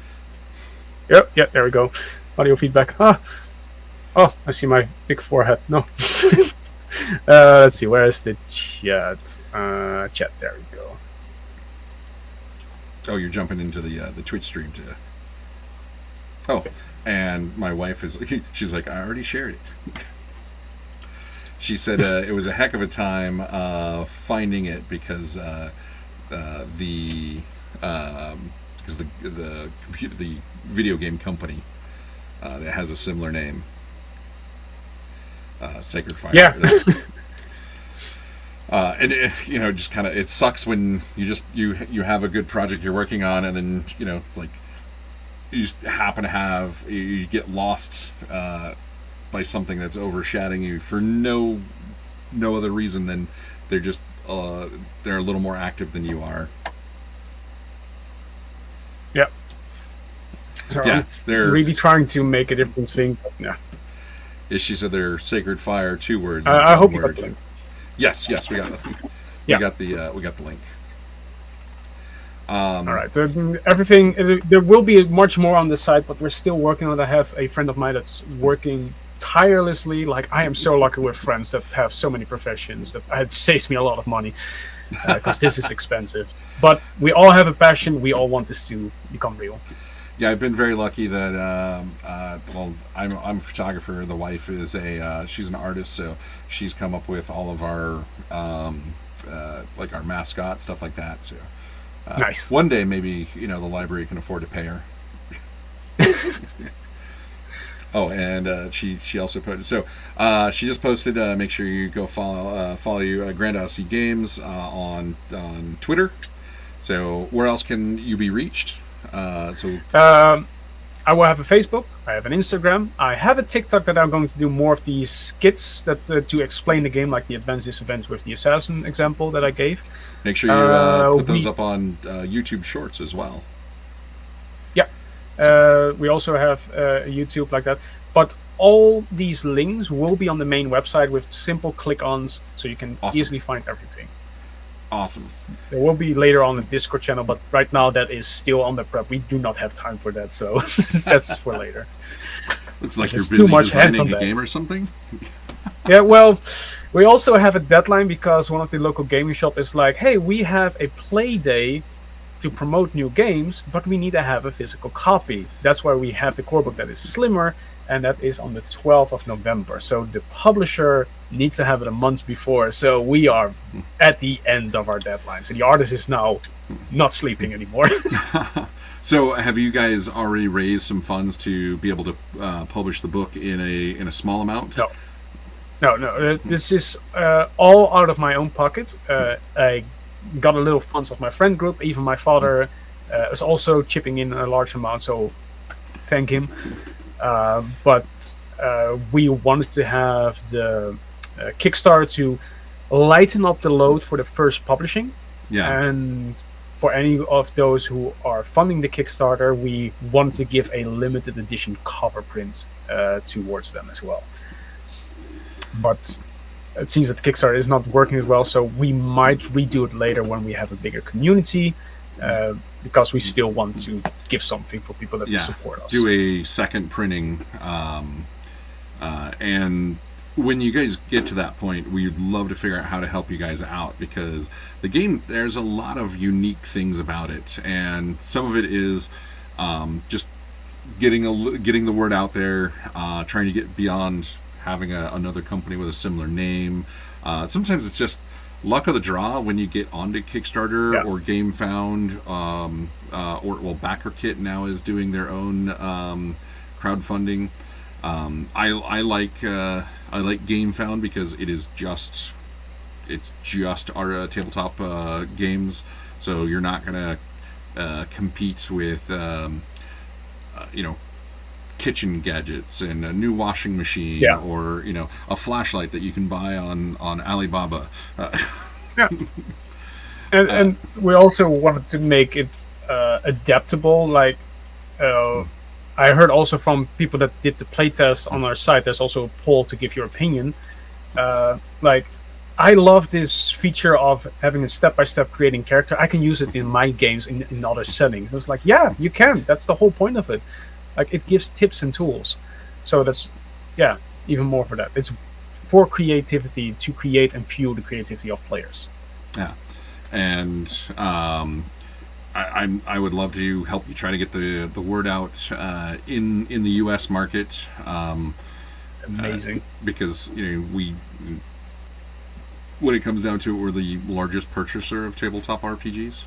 Yep, there we go. Audio feedback. Oh, I see my big forehead. No. Let's see, where is the chat? Chat, there we go. Oh, you're jumping into the Twitch stream too. Oh, okay. And my wife she's like, I already shared it. She said it was a heck of a time finding it because the video game company that has a similar name, Sacredfire. Yeah. And it, just kind of, it sucks when you have a good project you're working on, and then it's like you just happen to have, you get lost by something that's overshadowing you for no other reason than they're a little more active than you are. Yep. So yeah, they're really trying to make a different thing. But yeah. She said they're Sacred Fire, 2 words. I hope you got the link. Yes, we got the we got the link. All right. Everything. There will be much more on the site, but we're still working on it. I have a friend of mine that's working tirelessly. Like, I am so lucky with friends that have so many professions that it saves me a lot of money because this is expensive. But we all have a passion. We all want this to become real. Yeah, I've been very lucky that I'm a photographer. The wife is she's an artist, so she's come up with all of our like our mascot stuff like that. So nice. One day maybe the library can afford to pay her. Oh, and she also posted. So she just posted. Make sure you go follow you Grand Odyssey Games on Twitter. So where else can you be reached? I will have a Facebook. I have an Instagram. I have a TikTok that I'm going to do more of these skits that to explain the game, like the advanced disadvantage with the assassin example that I gave. Make sure you put those up on YouTube Shorts as well. Yeah, we also have YouTube like that. But all these links will be on the main website with simple click-ons, so you can easily find everything. Awesome. There will be later on a Discord channel, but right now that is still on the prep. We do not have time for that, so that's for later. Looks like you're busy designing a game or something. Yeah, well, we also have a deadline because one of the local gaming shop is like, hey, we have a play day to promote new games, but we need to have a physical copy. That's why we have the core book that is slimmer, and that is on the 12th of November. So the publisher needs to have it a month before. So we are at the end of our deadline. So the artist is now not sleeping anymore. So have you guys already raised some funds to be able to publish the book in a small amount? No. This is all out of my own pocket. I got a little funds of my friend group. Even my father is also chipping in a large amount. So thank him. But we wanted to have the Kickstarter to lighten up the load for the first publishing. Yeah. And for any of those who are funding the Kickstarter, we wanted to give a limited edition cover print towards them as well. But it seems that the Kickstarter is not working as well, so we might redo it later when we have a bigger community. Because we still want to give something for people that support us. Do a second printing, and when you guys get to that point, we'd love to figure out how to help you guys out, because the game, there's a lot of unique things about it, and some of it is just getting the word out there, trying to get beyond having another company with a similar name. Sometimes it's just luck of the draw when you get onto Kickstarter or GameFound, or BackerKit now is doing their own crowdfunding. I like GameFound because it's just our tabletop games, so you're not gonna compete with kitchen gadgets and a new washing machine or a flashlight that you can buy on Alibaba. And we also wanted to make it adaptable. Like I heard also from people that did the playtest on our site, there's also a poll to give your opinion. Like, I love this feature of having a step-by-step creating character. I can use it in my games in other settings. It's like, yeah, you can. That's the whole point of it. Like, it gives tips and tools. So that's, even more for that. It's for creativity, to create and fuel the creativity of players. Yeah. And I would love to help you try to get the word out in the U.S. market. Amazing. Because we, when it comes down to it, we're the largest purchaser of tabletop RPGs.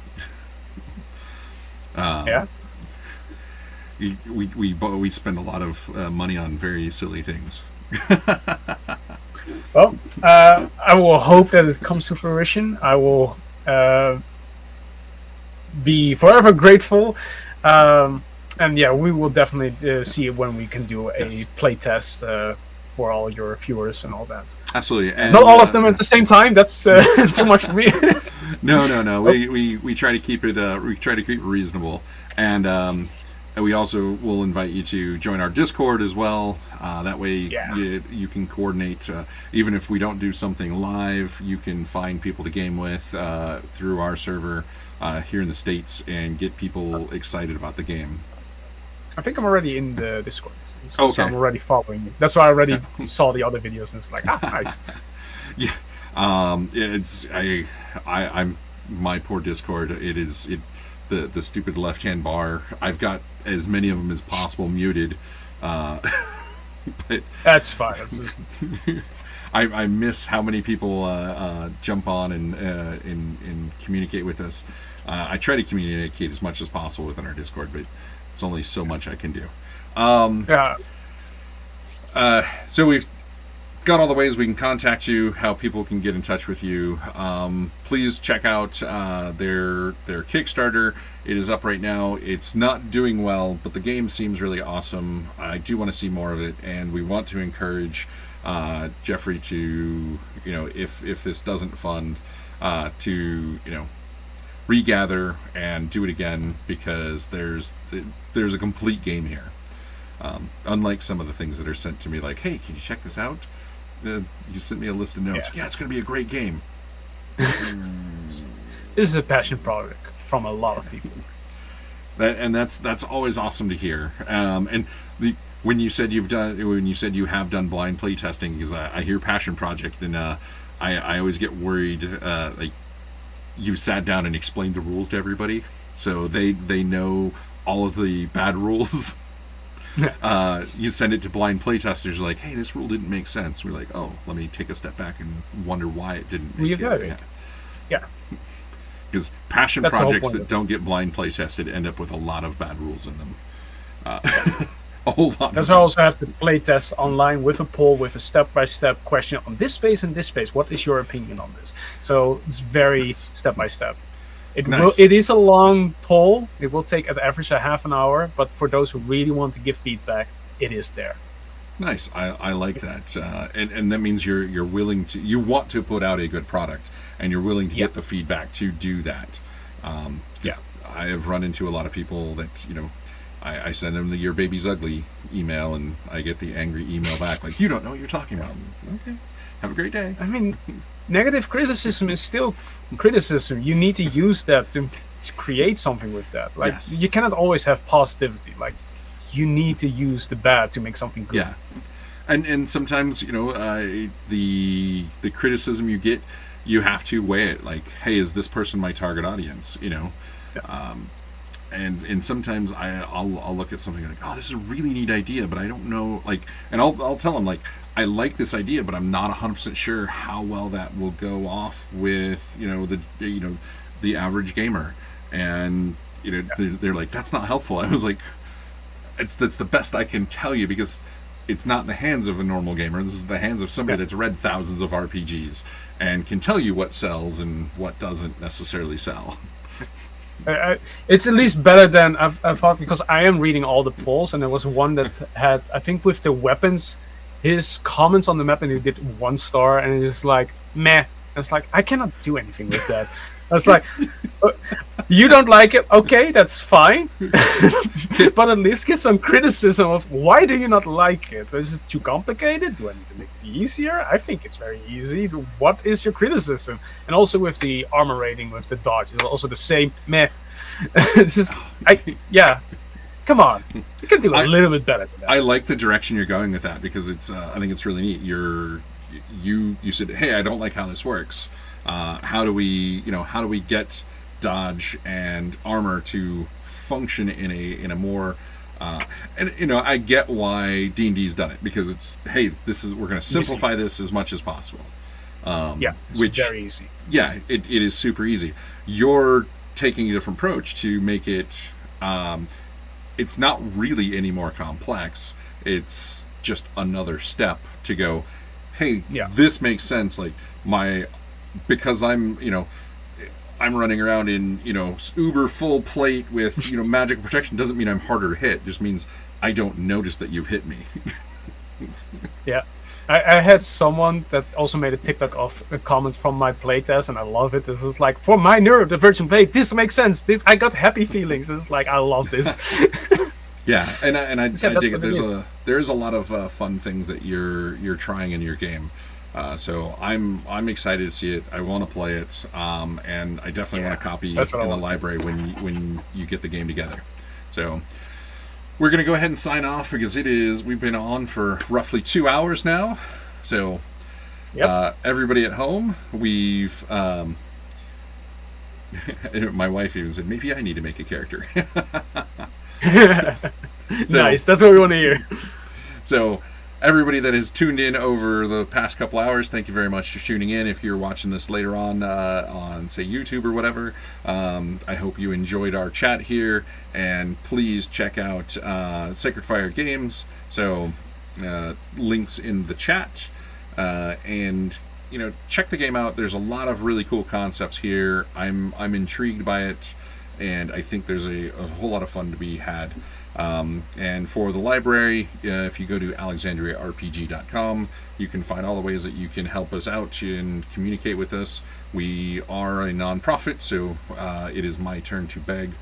We spend a lot of money on very silly things. Well, I will hope that it comes to fruition. I will be forever grateful. And we will definitely see it when we can do a playtest for all your viewers and all that. Absolutely. And, not all of them at the same time. That's too much for me. No. We try to keep it. We try to keep it reasonable, and we also will invite you to join our Discord as well. That way, you can coordinate. Even if we don't do something live, you can find people to game with through our server here in the States and get people excited about the game. I think I'm already in the Discord, so I'm already following you. That's why I already saw the other videos, and it's like, nice. I'm my poor Discord. The stupid left-hand bar. I've got as many of them as possible muted. But that's fine. I miss how many people jump on and communicate with us. I try to communicate as much as possible within our Discord, but it's only so much I can do. So we've got all the ways we can contact you, how people can get in touch with you. Please check out their Kickstarter. It is up right now. It's not doing well, but the game seems really awesome. I do want to see more of it, and we want to encourage Jeffrey to, if this doesn't fund, to regather and do it again, because there's a complete game here. Unlike some of the things that are sent to me, like, hey, can you check this out? You sent me a list of notes. Yeah, it's going to be a great game. This is a passion project from a lot of people. That's always awesome to hear. And when you said you have done blind play testing, because I hear passion project, and I always get worried. Like, you've sat down and explained the rules to everybody, so they know all of the bad rules. You send it to blind playtesters, like, hey, this rule didn't make sense. We're like, oh, let me take a step back and wonder why it didn't make sense. Yeah. Because passion projects that don't get blind playtested end up with a lot of bad rules in them. A whole lot. That's why I also have to playtest online with a poll, with a step-by-step question on this space and this space. What is your opinion on this? So it's very step-by-step. It is a long poll. It will take at average a half an hour, but for those who really want to give feedback, it is there. Nice. I like that, and that means you're willing to, you want to put out a good product, and you're willing to get the feedback to do that. I have run into a lot of people that I send them the "Your baby's ugly" email, and I get the angry email back like, "You don't know what you're talking about." Okay, have a great day. I mean, negative criticism is still criticism. You need to use that to create something with that. Like, you cannot always have positivity. Like, you need to use the bad to make something good. Yeah, And sometimes the criticism you get, you have to weigh it like, hey, is this person my target audience? Yeah. And sometimes I'll look at something like, oh, this is a really neat idea, but I don't know, like, and I'll tell them like, I like this idea, but I'm not 100% sure how well that will go off with the average gamer, and they're like, that's not helpful. I was like, that's the best I can tell you, because it's not in the hands of a normal gamer. This is the hands of somebody that's read thousands of RPGs and can tell you what sells and what doesn't necessarily sell. It's at least better than I thought, because I am reading all the polls, and there was one that had, I think, with the weapons, his comments on the map, and he did 1 star, and it's like, meh. And it's like, I cannot do anything with that. I was like, you don't like it? Okay, that's fine. But at least give some criticism of why do you not like it? Is it too complicated? Do I need to make it easier? I think it's very easy. What is your criticism? And also with the armor rating, with the dodge, it's also the same. Meh. It's just, come on. You can do a little bit better than that. I like the direction you're going with that, because it's I think it's really neat. You said, hey, I don't like how this works. How do we get dodge and armor to function in a more and I get why D&D's done it, because it's, hey, we're going to simplify this as much as possible. It's very easy. Yeah, it is super easy. You're taking a different approach to make it. It's not really any more complex. It's just another step to go, hey, this makes sense. Like because I'm running around in uber full plate with magical protection, doesn't mean I'm harder to hit. Just means I don't notice that you've hit me. Yeah, I had someone that also made a TikTok of a comment from my playtest, and I love it. This is like, for my neurodivergent play, this makes sense. I got happy feelings. It's like, I love this. Yeah, and I dig it. There's a lot of fun things that you're trying in your game. So I'm excited to see it. I want to play it, and I definitely want a copy in the library when you get the game together. So we're gonna go ahead and sign off, because we've been on for roughly 2 hours now. So everybody at home, we've my wife even said, maybe I need to make a character. Nice, that's what we want to hear. So everybody that has tuned in over the past couple hours, thank you very much for tuning in. If you're watching this later on say YouTube or whatever, I hope you enjoyed our chat here, and please check out Sacredfire Games. So links in the chat, and check the game out. There's a lot of really cool concepts here. I'm intrigued by it, and I think there's a whole lot of fun to be had. And for the library, if you go to AlexandriaRPG.com, you can find all the ways that you can help us out and communicate with us. We are a non-profit, so it is my turn to beg.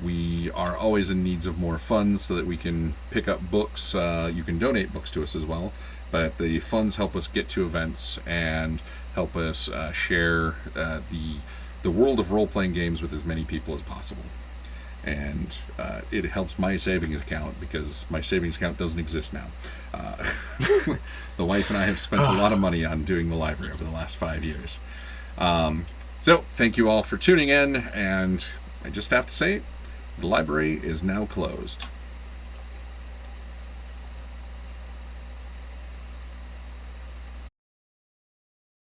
We are always in needs of more funds so that we can pick up books. You can donate books to us as well, but the funds help us get to events and help us share the world of role-playing games with as many people as possible. And it helps my savings account, because my savings account doesn't exist now. The wife and I have spent a lot of money on doing the library over the last 5 years. So thank you all for tuning in, and I just have to say, the library is now closed.